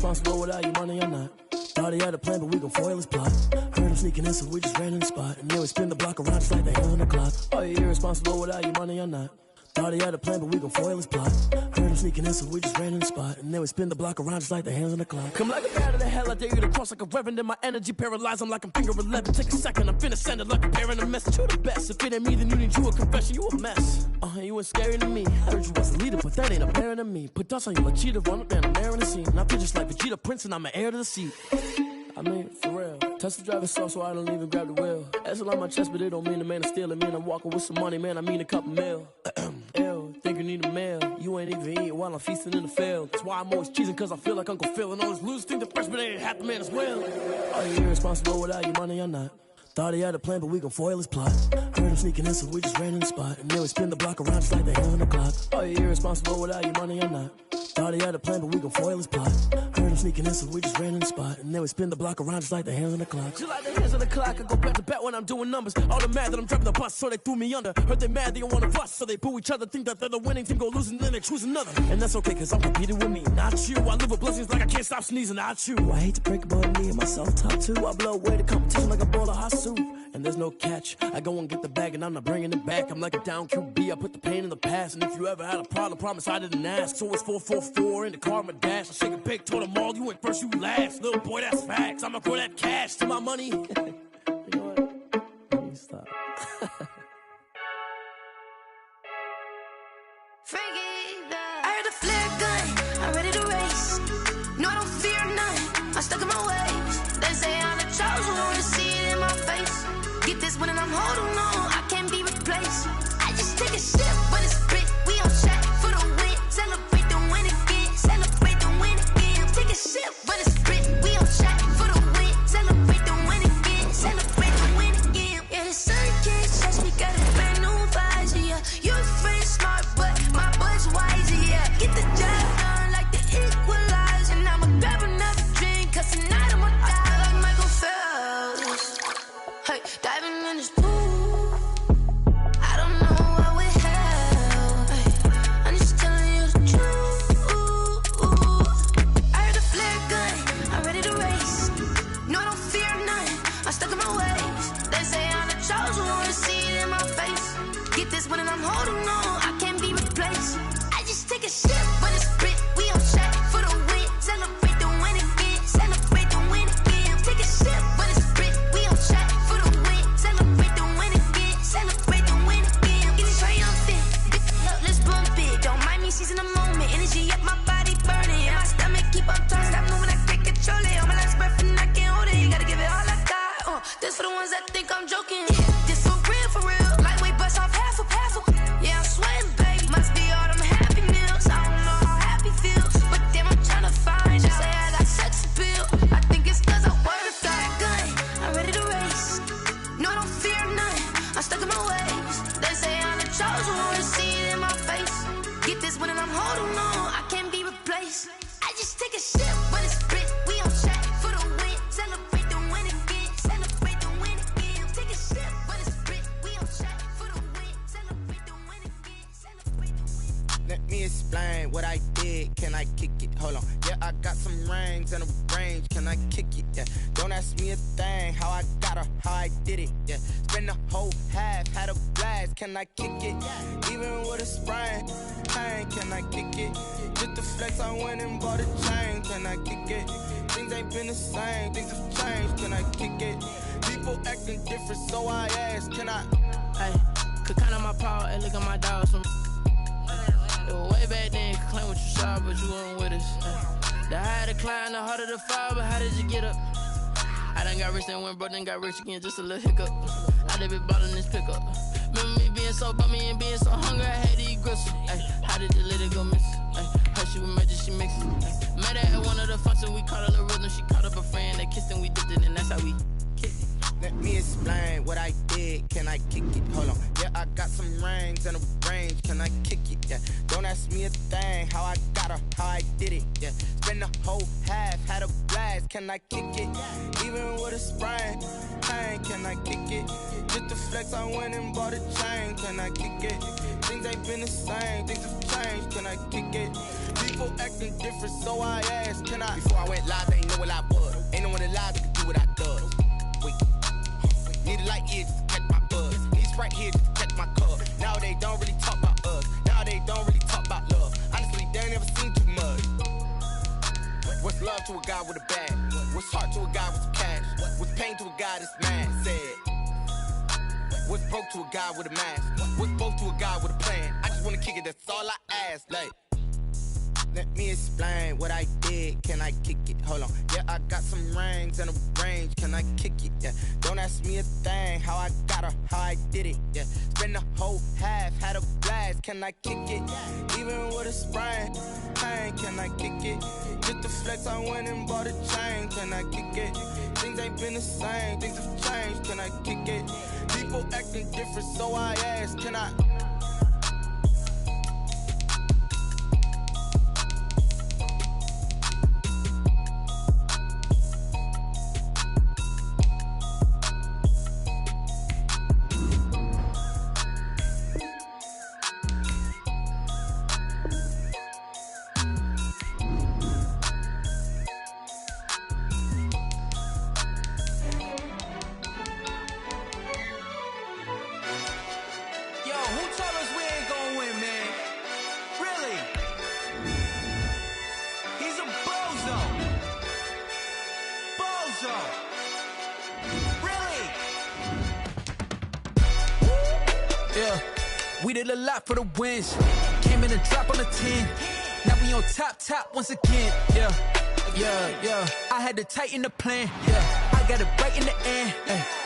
irresponsible without your money or not. Thought he had a plan, but we gon' foil his plot. Heard him sneaking in, so we just ran in the spot. And then we spin the block around just like the hands on the clock. Are you irresponsible without your money or not? Thought he had a plan, but we gon' foil his plot. Heard him sneaking in, so we just ran in the spot. And then we spin the block around just like the hands on the clock. Come like a bat of the hell, I dare you to cross like a reverend. In my energy paralyzed, I'm like I'm finger 11. Take a second, I'm finna send it like a parent a message. You the best, if it ain't me, then you need you a confession. You a mess, you ain't scary to me. I heard you was a leader, but that ain't apparent to me. Put dust on you like cheetah, run up down the air in the scene. And I feel just like Vegeta Prince, and I'm an heir to the seat. I mean, for real. Touch the driver's soft, so I don't even grab the wheel. That's on my chest, but it don't mean the man is stealing. Man, I'm walking with some money, man, I mean a couple mil. Ew, think you need a meal. You ain't even eating while I'm feasting in the field. That's why I'm always cheesing, cause I feel like Uncle Phil. And all those losers think the freshman ain't half the man as well. Are you irresponsible without your money or not? Thought he had a plan, but we gon' foil his plot. Heard him sneaking in, so we just ran in the spot. And then we spin the block around just like the hands on the clock. Are you irresponsible without your money or not? Thought he had a plan, but we gon' foil his plot. Heard him sneaking in, so we just ran in the spot. And then we spin the block around just like the hands on the clock. Just like the hands on the clock, I go back to back when I'm doing numbers. All the mad that I'm driving the bus, so they threw me under. Heard they mad, they don't wanna bust, so they boo each other. Think that they're the winning team, go losing, then they choose another. And that's okay, cause I'm competing with me, not you. I live with blessings like I can't stop sneezing, not you. I hate to break it, but me and myself top two. I blow away the competition like a bowl of hot soup. And there's no catch, I go and get the bag and I'm not bringing it back. I'm like a down QB, I put the pain in the past. And if you ever had a problem, promise I didn't ask. So it's 444 in the car, my dash. I shake a big, told them all, you ain't first, you last. Little boy, that's facts, I'ma grow that cash to my money. You know what? Let me stop. I heard a flare gun, I'm ready to race. No, I don't fear none, I'm stuck in my ways. They say I'm the chosen one, to see it in my face. Get this one and I'm holding on, I can't be replaced. I just take a sip when it's split, we on track for the win. Celebrate the win again, celebrate the win again. Take a sip when it's split, we on track for the win. Celebrate the win again, celebrate the win again. Yeah, the sun can't touch me, got a brand new visor, yeah. You're friend smart, but my boy's wiser, yeah. Get the job done like the equalizer. Now I'ma grab another drink, cause tonight I'ma die like Michael Phelps. Hey, diving in this pool, I don't know what would help. Hey, I'm just telling you the truth. I heard a flare gun, I'm ready to race. No, I don't fear none, I'm stuck in my ways. They say I'm the chosen one, to see it in my face. Get this one and I'm holding on, I can't be replaced. I just take a sip when it's split, we on track for the win. Celebrate the win again, celebrate the win again. Take a sip when it's split, we on track for the win. Celebrate the win again, celebrate the win again. Getting triumphant, let's bump it. Don't mind me seizing the moment, energy up my body burning. And my stomach keep on turning, stop moving, I can't control it. On my last breath and I can't hold it, gotta give it all I got. This for the ones that think I'm joking. This for real, lightweight bust off half a. Yeah, I'm sweating, baby, must be all them happy meals. I don't know how happy feels, but damn, I'm trying to find out. Say I got sex appeal, I think it's cause I wear a flat gun. I'm ready to race, no, I don't fear none, I'm stuck in my ways. They say I'm the chosen one, to see it in my face. Get this one and I'm holding on, I can't be replaced. I just take a sip when it's split, we on track for the win. Celebrate the win again, celebrate the win again. Take a sip when it's split, we on track for the win. Celebrate the win again, celebrate the win. Let me explain what I did. Can I kick it? Hold on. Yeah, I got some rings and a range. Can I kick it? Yeah. Don't ask me a thing. How I got her, how I did it. Yeah. Spend the whole half, had a blast. Can I kick it? Even with a sprain, pain. Can I kick it? Just the flex, I went and bought a chain. Can I kick it? Things ain't been the same. Things have changed. Can I kick it? People acting different, so I asked. Can I? Hey, could count on my power and look at my dogs from. It was way back then, could claim what you saw, but you weren't with us. The higher the climb, the harder the fall, but how did you get up? I done got rich, then went broke, then got rich again, just a little hiccup. I done been ballin' this pickup. Remember me being so bummy and being so hungry, I had to eat gristle. Ay, how did the lady go miss? Her she was magic, she mixed it. Met her at one of the functions, we caught her the rhythm, she caught up a friend, they kissed and we dipped it, and that's how we kicked it. Let me explain what I did. did, can I kick it? Hold on, yeah, I got some rings and a range, can I kick it? Yeah, don't ask me a thing, how I got her, how I did it. Yeah, spend the whole half, had a blast, can I kick it? Even with a sprain, pain, can I kick it? Just to flex, I went and bought a chain, can I kick it? Things ain't been the same, things have changed, can I kick it? People acting different, so I asked, can I? Before I went live, they ain't know what I was. Ain't no one alive that could do what I does. Wait, need a light here just to catch my buzz. Need Sprite here just to catch my cup. Now they don't really talk about us. Now they don't really talk about love. Honestly, they ain't never seen too much. What's love to a guy with a bag? What's heart to a guy with some cash? What's pain to a guy that's mad? Said. What's broke to a guy with a mask? What's broke to a guy with a plan? I just wanna kick it, that's all I ask. Like, let me explain what I did, can I kick it? Hold on, yeah, I got some rings and a range, can I kick it? Yeah, don't ask me a thing, how I got her, how I did it. Yeah, spend the whole half, had a blast, can I kick it? Even with a sprain, pain, can I kick it? Just to flex, I went and bought a chain, can I kick it? Things ain't been the same, things have changed, can I kick it? People acting different, so I asked, can I? We did a lot for the wins. Came in and drop on the 10. Now we on top once again. Yeah. I had to tighten the plan. Yeah, I got it right in the end.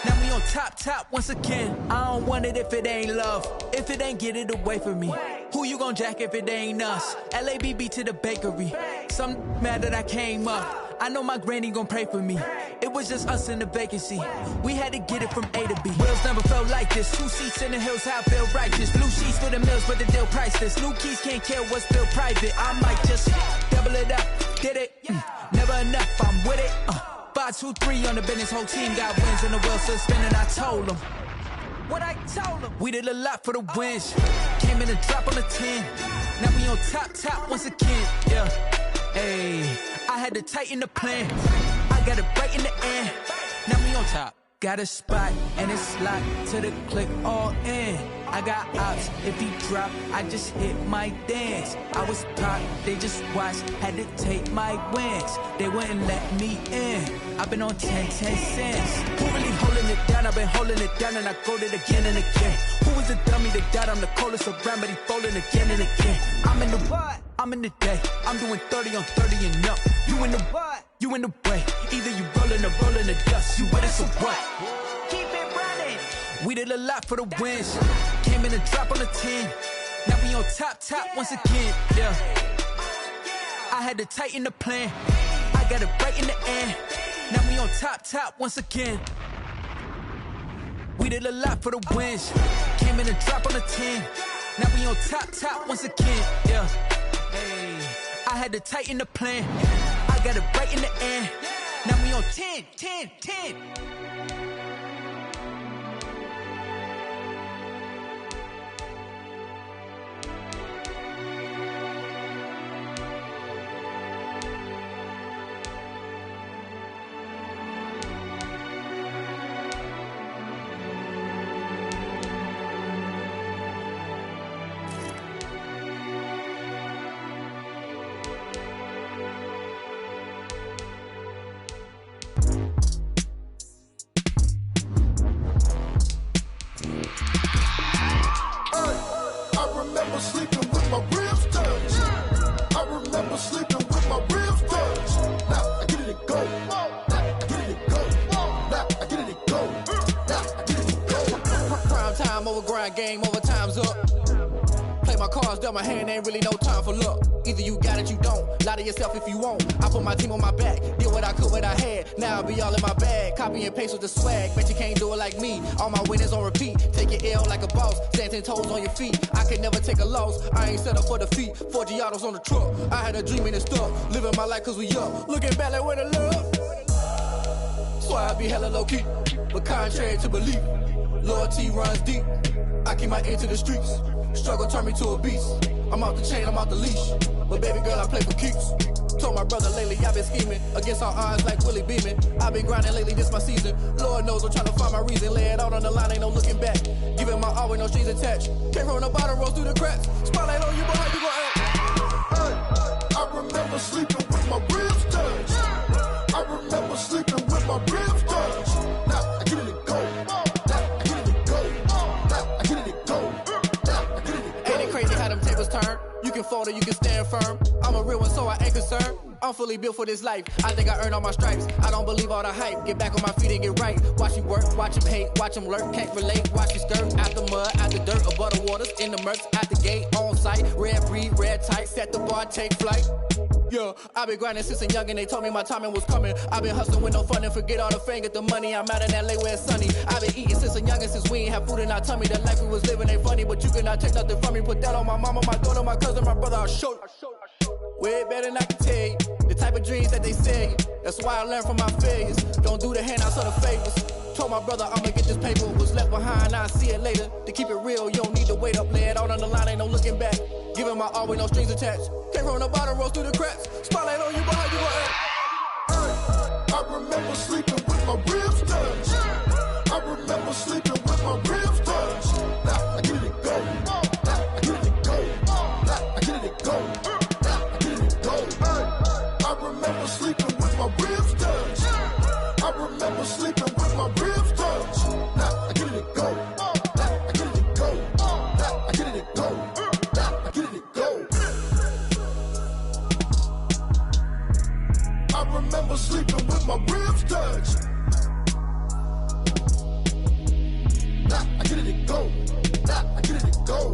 Now we on top once again. I don't want it if it ain't love. If it ain't, get it away from me. Who you gon' jack if it ain't us? LABB to the bakery. Some mad that I came up. I know my granny gon' pray for me. It was just us in the vacancy. We had to get it from A to B. Wheels never felt like this. 2 seats in the hills, how I feel righteous. Blue sheets for the mills, but the deal priceless. New keys can't care what's still private. I might just double it up. Did it? Never enough, I'm with it. 5, 2, 3 on the business. Whole team got wins and the wheels still spinning. I told them what I told them. We did a lot for the wins. Came in and drop on the 10. Now we on top once again. Yeah. Hey, I had to tighten the plan. I got it right in the end. Now we on top. Got a spot and it's locked to the click all in. I got ops, if he drop, I just hit my dance. I was popped, they just watched, had to take my wins. They wouldn't let me in. I've been on 10 cents. Who really holding it down? I've been holding it down and I go it again and again. Who was the dummy that died? I'm the coldest around, but he folding again and again. I'm in the what? I'm in the day. I'm doing 30 on 30 and up. You in the what? You in the way. Either you rolling or rolling the dust. You with us or what? Keep it running. We did a lot for the wins. Came in and drop on the 10. Now we on top once again. Yeah. I had to tighten the plan. I got it right in the end. Now we on top once again. We did a lot for the wins. Came in and drop on the 10. Now we on top once again. Yeah. Hey, I had to tighten the plan. I got it right in the end. Now we on 10. Game over, time's up. Play play my cards, dealt my hand, ain't really no time for luck. Either you got it, you don't. Lie to yourself if you won't. I put my team on my back, did what I could, what I had. Now I be all in my bag, copy and paste with the swag. Bet you can't do it like me. All my winners on repeat. Take your L like a boss, stand 10 toes on your feet. I can never take a loss. I ain't set up for defeat. 4 Giottos on the truck. I had a dream and it's stuck. Living my life cause we up. Looking back like where the love. So I be hella low key, but contrary to belief, loyalty runs deep. I keep my ear to the streets. Struggle turned me to a beast. I'm out the chain, I'm out the leash. But baby girl, I play for keeps. Told my brother lately, I've been scheming against all odds like Willie Beeman. I've been grinding lately, this my season. Lord knows I'm trying to find my reason. Lay it out on the line, ain't no looking back. Giving my all with no strings attached. Came from the bottom, roll through the cracks. Spotlight on you, but how you gon' act? Hey, I remember sleeping with my ribs touched. I remember sleeping with my ribs touched. Now I get it to go. Now I get it to go. Now I get it to go. Now I get it to go. Ain't it crazy how them tables turn? You can fold or you can stand firm. I'm a real one, so I ain't concerned. I'm fully built for this life. I think I earned all my stripes. I don't believe all the hype. Get back on my feet and get right. Watch you work, watch him hate, watch him lurk. Can't relate, watch you skirt. Out the mud, out the dirt, above the waters, in the murks, out the gate, on site. Red breed, red tight, set the bar, take flight. Yeah, I been grinding since a young and they told me my timing was coming. I been hustling with no fun and forget all the fame, get the money. I'm out in LA where it's sunny. I been eating since a young and since we ain't have food in our tummy. The life we was living ain't funny, but you cannot take nothing from me. Put that on my mama, my daughter, my cousin, my brother, I'll show you. Way better than I can tell you. The type of dreams that they sell you. That's why I learned from my failures. Don't do the handouts or the favors. Told my brother I'ma get this paper. What's left behind, I'll see it later. To keep it real, you don't need to wait up. Lay it out on the line, ain't no looking back. Giving my all with no strings attached. Came from the bottom, rose through the cracks. Spotlight on you, but how you gon' act? I remember sleeping with my ribs touched. I remember sleeping with my ribs touched. Now I get it to go. Now I get it to go. Now I get it to go. Now I get it to go. I remember sleeping with my ribs touched. I remember sleeping with my ribs touched. Now I get it to go. Now I get it to go. Now I get it to go. Now I get it to go. I remember sleeping with my ribs touched. Now I get it to go. Now I get it to go.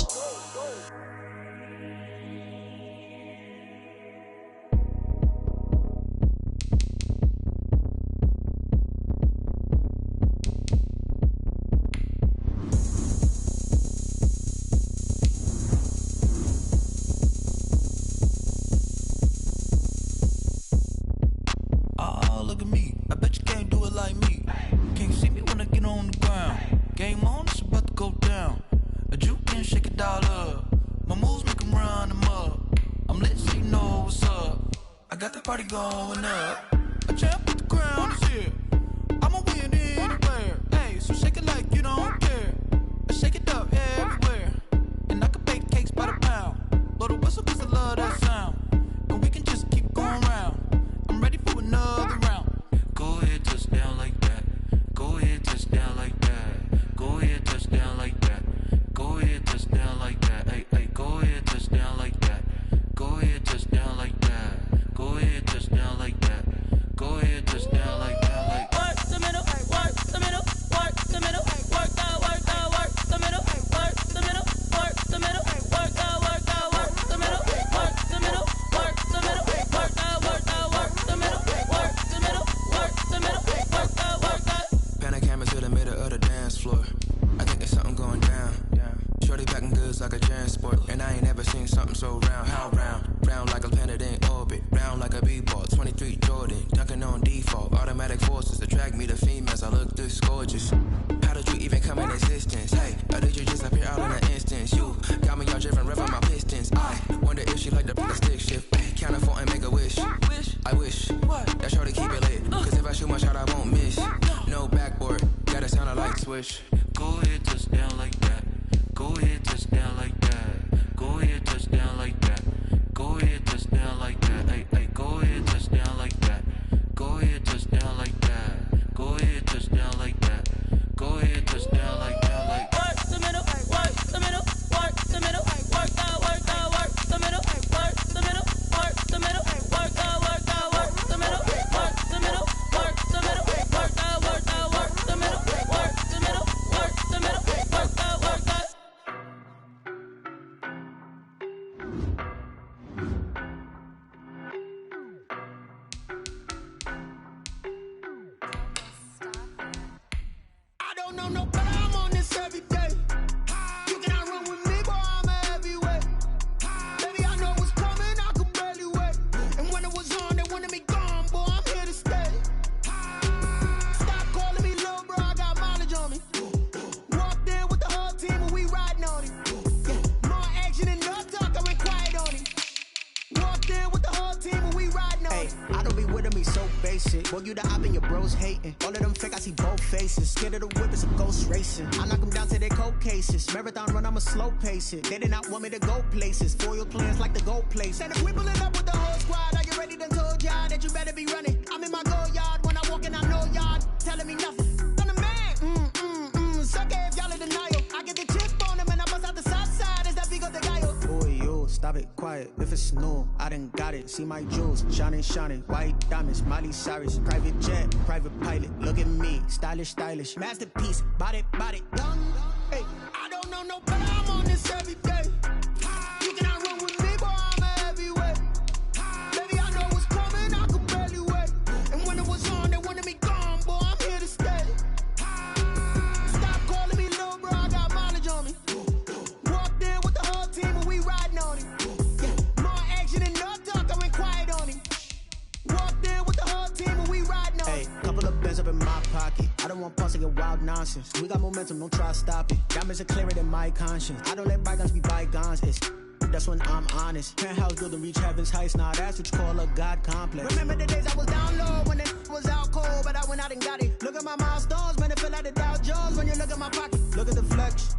Oh, look at me. I bet you can't do it like me. Can't see me when I get on the ground. Game on, it's about to go down. A juke and shake it all up. My moves make them run them up. I'm lit so you know what's up. I got the party going up. A champ with the crown is here. I'ma win anywhere. Hey, so shake it like you don't care. I shake it up everywhere. And I can bake cakes by the pound. Blow the whistle cause I love that sound. And we can just keep going round. I'm ready for another round. Go ahead, touch down like that. Go ahead, touch down like that. Go ahead, touch down like that. Go ahead, touch down like that. Hey, hey, go ahead, touch down like that. Go ahead, touch down like that. Go ahead, touch down like that. Go ahead, touch down like that. Like work the middle, work the middle, work the middle, work the middle, work the middle, work the middle, work the middle, work the middle, work the middle, work the middle, work the middle, work the middle, work the middle, work the. Pan a camera to the middle of the dance floor. I think there's something going down. Shorty packing goods like a transport, and I ain't never seen something so round. How round? Round like a planet in orbit, round like a b-ball. 23 Jordan, dunking on default. Automatic forces attract me to females. I look this gorgeous. How did you even come in existence? Hey, or did you just appear out in an instance? You got me all driven, revving my pistons. I wonder if she like to the stick shift. Count it for and make a wish. I wish that shorty keep it lit. Cause if I shoot my shot, I won't miss. No backboard, gotta sound a like swish. go ahead, touch down like that. Go ahead, touch down like that. Go ahead, touch down like that. Go ahead, touch down like that. Hey, hey, go ahead, touch down like that. Go ahead, touch down like that. Go ahead, touch down like that. Go ahead, touch down like that. Like work the middle, work the middle, work the middle, work the middle, work the middle, work the middle, work the middle, work the middle, work the middle, work the middle, work the middle, work the middle, work the middle, work the middle, work the. basic. Boy, you the op and your bros hating. All of them fake, I see both faces. Scared of the whip, it's a ghost racing. I knock them down to their cold cases. Marathon run, I'ma slow pace it. They did not want me to go places. Foil plans like the gold place. And if we pulling up with the whole squad, are you ready to told y'all that you better be running? I'm in my go yard. When I walk in, I know y'all telling me nothing. I'm the man. Suck it if y'all in denial. I get the chip on them and I bust out the south side. Is that big of the guy? Boy, yo, stop it, quiet. If it's new, I done got it. See my jewels, shining, white diamonds, Miley Cyrus, private jet, private pilot. Look at me, stylish, masterpiece, body, young. Hey, I don't know no better. I'm on this every day. You cannot run with me, boy. I'm a heavyweight. Baby, I know what's coming. I could barely wait. And when it was on, they wanted me gone, boy. I'm here to stay. Stop calling me little bro. I got mileage on me. Walked in with the whole team and we riding on it. Yeah, more action than no talk. I went quiet on it. Walked in with the whole team and we riding on it. Hey, couple of bins up in my pocket. I don't want pulse to get wild nonsense. We got momentum, don't try to stop it. Diamonds are clearer than my conscience. I don't let bygones be bygones. That's when I'm honest. Penthouse building reach heaven's heights. Now that's what you call a God complex. Remember the days I was down low when it was out cold, but I went out and got it. Look at my milestones, man, it feel like the Dow Jones when you look at my pocket. Look at the flex,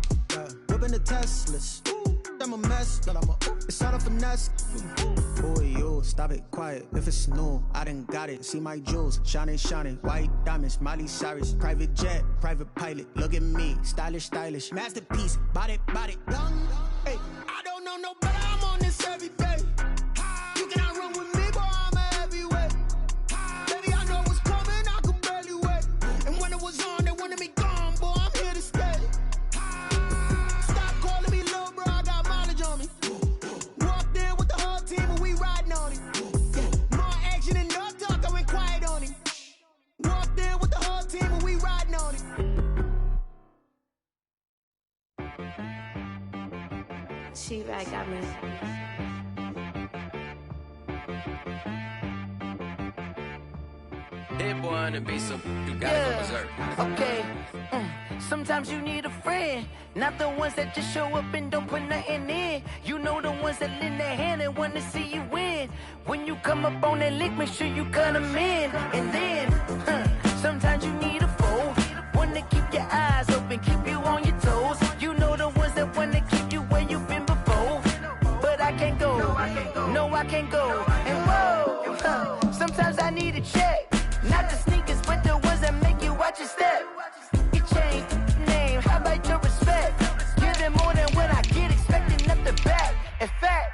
whipping the Teslas. I'm a mess, but it's all a finesse. Boy, yo, stop it, quiet. If it's new, I done got it. See my jewels, shining, white diamonds, Miley Cyrus, private jet, private pilot. Look at me, stylish, masterpiece, body, young. Hey, I don't know no better. I'm on this every day. You cannot run with me, boy. I'm a heavyweight. Baby, I know what's coming. I could barely wait. And when it was on, they wanted me gone, boy. I'm here to stay. Stop calling me little bro. I got mileage on me. Walked in with the whole team and we riding on it. Yeah, more action than no talk. I went quiet on it. Walked in with the whole team and we riding on it. She back got me. Hit boy on the beat, so you gotta go berserk. Okay. Sometimes you need a friend, not the ones that just show up and don't put nothing in. You know the ones that lend their hand and want to see you win. When you come up on that lick, make sure you cut them in. And then, sometimes you need a foe, one to keep your eyes open, keep you on your toes. You know the ones that want to keep you where you've been before. But I can't go, no I can't go. And whoa, sometimes I need a check. Not the sneakers, but the ones that make you watch your step. You change name, how about your respect? Give them more than what I get, expecting up the back. In fact,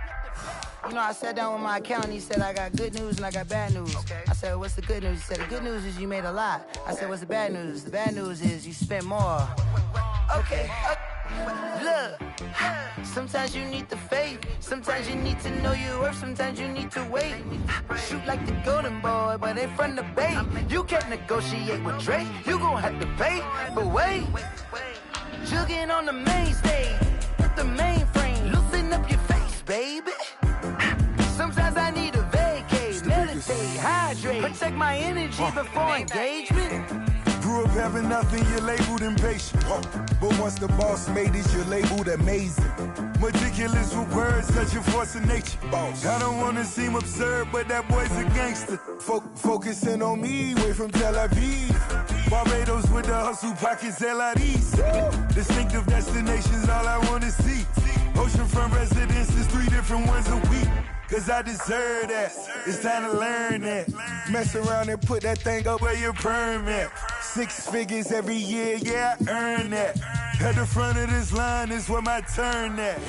you know, I sat down with my accountant, he said I got good news and I got bad news. I said, what's the good news? He said, the good news is you made a lot. I said, what's the bad news? The bad news is you spent more. Okay. Look, sometimes you need the faith, sometimes you need to know your worth, sometimes you need to wait. Shoot like the golden boy, but in front of bait. You can't negotiate with Drake, you gon' have to pay. But wait, jugging on the main stage, the mainframe, loosen up your face, baby. Sometimes I need a vacate, meditate, hydrate, protect my energy before engagement. Grew up having nothing, you're labeled impatient. But once the boss made it, you're labeled amazing. Meticulous with words, such a force of nature. I don't wanna seem absurd, but that boy's a gangster. Focusing on me, way from Tel Aviv. Barbados with the hustle pockets, LIDs. Distinctive destinations, all I wanna see. Oceanfront residences, 3 different ones a week. Cause I deserve that, it's time to learn that. Mess around and put that thing up where your permit. 6 figures every year, yeah, I earn that. At the front of this line is where my turn at.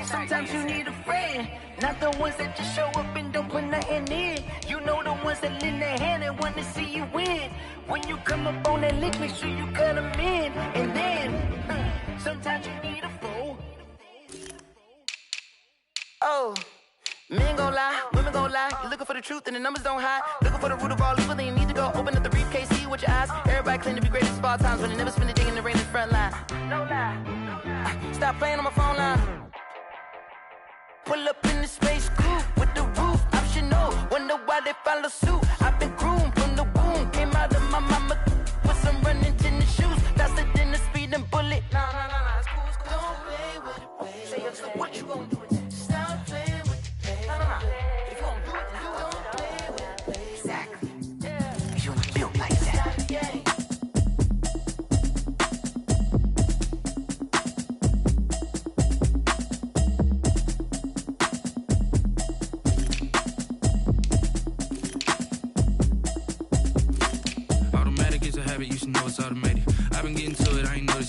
Sometimes you need a friend, not the ones that just show up and don't put nothing in. You know the ones that lend their hand and want to see you win. When you come up on that lick, make sure you cut them in. And then, sometimes you need a foe. Oh. Men gon' lie, women gon' lie. You're looking for the truth and the numbers don't hide. Looking for the root of all evil, then you need to go open up the briefcase, see with your eyes. Everybody claim to be greatest of all times, but they never spend a day in the rain in the front line. No lie. Stop playing on my phone line. Pull up in the space coupe with the roof optional. Wonder why they follow suit. I've been groomed from the womb. Came out of my mama with some running tennis shoes. Faster than the speeding bullet. No, it's cool, it's cool. Don't play with it, baby. Say, what you gon' do? Stop playing with it. If you gon' do it, then you don't play with it. Exactly.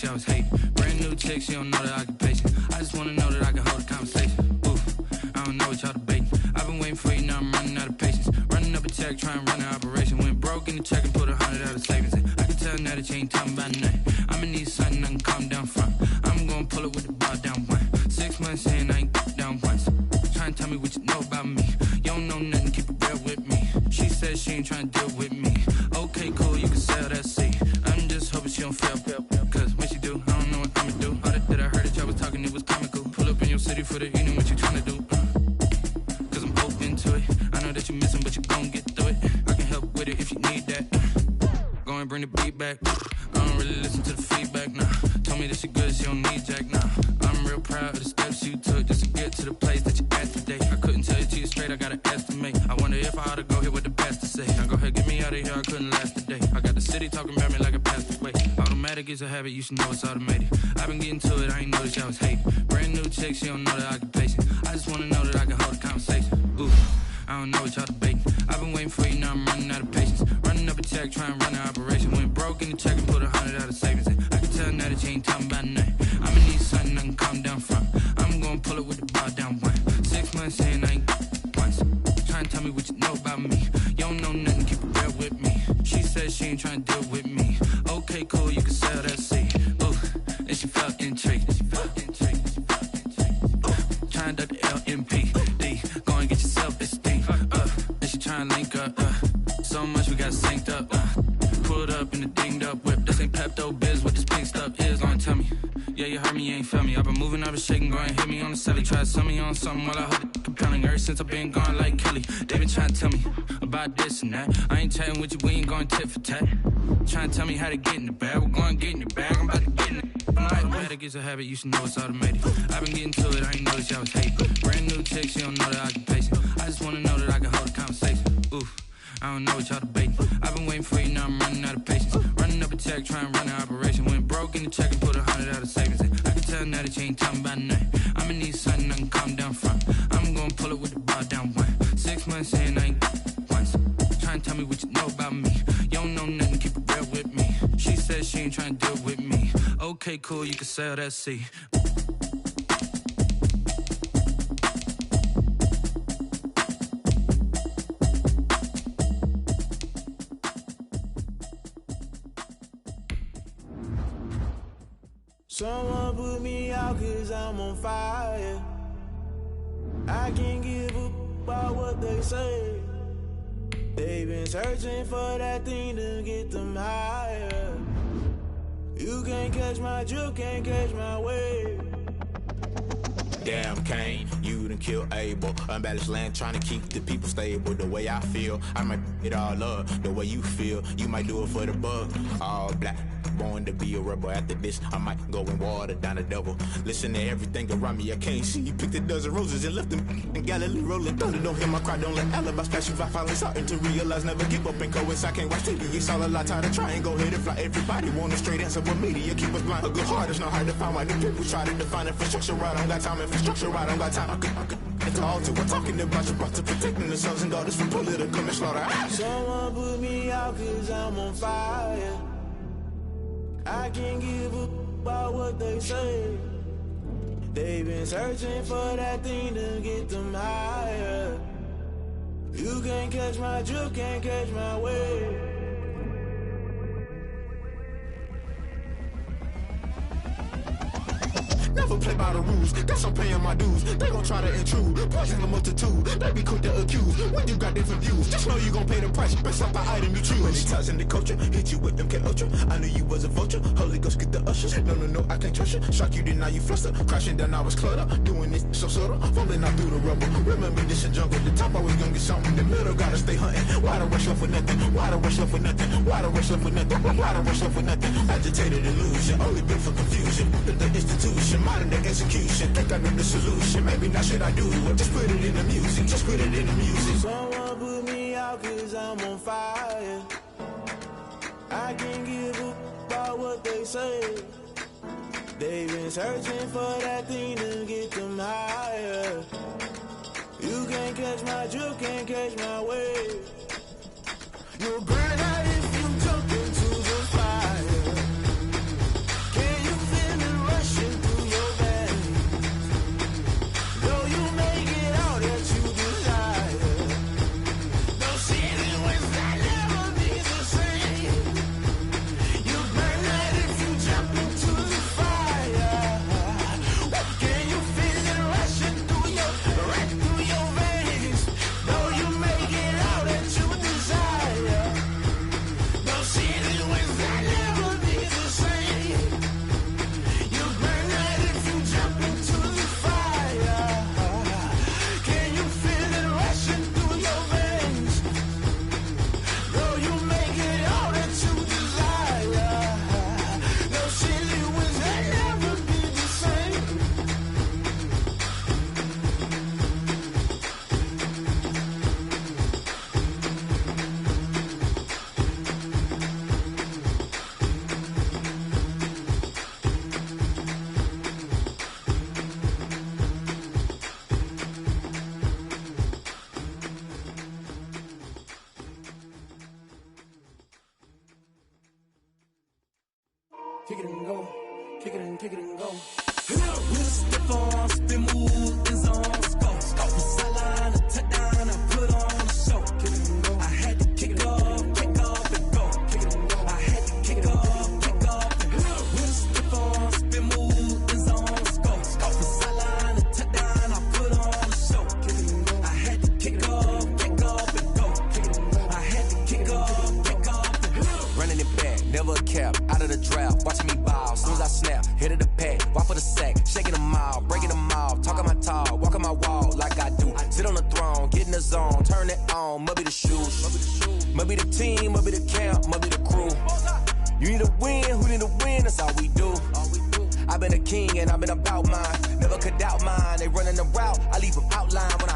I was hating. Brand new chick, she don't know the occupation. I just wanna know that I can hold a conversation. Oof, I don't know what y'all debating. I've been waiting for you, now I'm running out of patience. Running up a check, trying to run an operation. Went broke in the check and put 100 out of savings in. I can tell now that you ain't talking about nothing. I'ma need something I can calm down from. I'm gonna pull it with the bar down one. 6 months in, I ain't down once. Trying to tell me what you know about me. You don't know nothing, keep it real with me. She said she ain't trying to deal with me. Okay, cool, you can sell that seat. I'm just hoping she don't fail. Cause when she do, I don't know what I'ma do. All that I heard that y'all was talking, it was comical. Pull up in your city for the evening, what you trying to do? Cause I'm open to it. I know that you missing, but you gon' get through it. I can help with it if you need that. Go and bring the beat back. I don't really listen to the feedback, nah. Told me that she good, she don't need jack, nah. I'm real proud of the steps you took just to get to the place that you at today. I couldn't tell you to you straight, I gotta estimate. I wonder if I ought to go here with the best to say. Now go ahead, get me out of here, I couldn't last a day. I got the city talking about me like I passed away. Automatic is a habit, you should know it's automated. I've been getting to it, I ain't noticed y'all was hating. Brand new chick, she don't know the occupation. I just wanna know that I can hold a conversation. Ooh, I don't know what y'all debating. I've been waiting for you, now I'm running out of patience. Running up a check, trying to run an operation. Went broke in the check and put 100 out of savings in. I can tell now that you ain't talking about nothing. I'ma need something I can calm down from. I'm gonna pull it with the bar down one. 6 months in, I ain't once. Trying to tell me what you know about me. You don't know nothing, keep it real with me. She said she ain't trying to deal with me. Okay, cool, you can sell that seat. Ooh, and she felt intrigued. Trying to duck the LMPD. Go and get your self-esteem. And she trying to link up. So much we got synced up. Pulled up in the dinged up whip. This ain't Pepto-Biz, what this pink stuff is. Gonna tell me. Yeah, you heard me, you ain't felt me. I've been moving, I've been shaking, go and hit me on the celly. Try to sell me on something while I hold it compelling. Ever since I've been gone like Kelly, they been trying to tell me about this and that. I ain't chatting with you, we ain't going tit for tat. Trying to tell me how to get in the bag. We're going to get in the bag, I'm about to get in it. Automatic is a habit, you should know it's automated. I've been getting to it, I ain't noticed y'all was hating. Brand new chick, she don't know the occupation. I just wanna know that I can hold a conversation. Oof, I don't know what y'all debating. I've been waiting for you, now I'm running out of patience. Running up a check, trying to run an operation. Went broke in the check and put 100 out of savings in. I can tell now that you ain't talking about nothing. I'ma need something I can calm down from. I'm gonna pull it with the bar down one. 6 months in, I ain't once. Trying to tell me what you know about me. You don't know nothing, keep it real with me. She said she ain't trying to deal with me. Okay, cool, you can sell that seat. Someone put me out cause I'm on fire. I can't give up about what they say. They've been searching for that thing to get them higher. You can't catch my drift, can't catch my wave. Damn, Kane, you done killed Abel. Unbalanced land, trying to keep the people stable. The way I feel, I might it all up. The way you feel, you might do it for the bug. All black, born to be a rebel. After this, I might go and water down the devil. Listen to everything around me, I can't see. Picked a dozen roses and left them in Galilee rolling thunder. Don't hear my cry, don't let alibis pass you by. Finally starting to realize, never give up and coincide. Can't watch TV, it's all a lot. Tired of trying, go ahead and fly. Everybody want a straight answer, but media keep us blind. A good heart is not hard to find. Why the people try to define infrastructure right? I don't got time, infrastructure right, I don't got time. I could it's all to we're talking about you, brought to protecting the sons and daughters from political and slaughter. Someone put me out cause I'm on fire. I can't give up about what they say. They've been searching for that thing to get them higher. You can't catch my drift, can't catch my wave. Never play by the rules, guess I'm paying my dues. They gon' try to intrude, poison the multitude. They be quick to accuse, when you got different views. Just know you gon' pay the price, based off the item you choose. Many times in the culture, hit you with them K-Ultra. I knew you was a vulture, Holy Ghost get the ushers. No, I can't trust you. Shock you, then now you fluster. Crashing down, I was cluttered. Doing this so subtle, falling out through the rubble. Remember this in jungle, the top I was gonna get something. The middle gotta stay hunting. Why the rush up for nothing? Why the rush up for nothing? Why the rush up for nothing? Why the rush up for nothing? Agitated illusion, only built for confusion. The institution, modern day execution. Think I know the solution. Maybe not should I do it? Just put it in the music. Just put it in the music. Someone put me out cause I'm on fire. I can't give up about what they say. They've been searching for that thing to get them higher. You can't catch my drift, can't catch my wave. You'll burn out if you jump into the fire. Can you kick it and go. With a stiff on, spin move, is on, go. From sideline to touchdown, I put on a show. I had to kick off and go. I had to kick off and go. With a stiff on, spin move, is on, go. From sideline to touchdown, I put on a show. I had to kick off and go. I had to kick off and go. Running it back, never a cap, out of the draft, watching me ball, soon as I snap, hit of the pack, walk for the sack, shaking them all, breaking them off, talking my talk, walking my wall like I do, sit on the throne, get in the zone, turn it on, must be the shoes, must be the team, must be the camp, must be the crew, you need a win, who need a win, that's all we do. I've been a king and I've been about mine, never could doubt mine, they running the route, I leave them outline when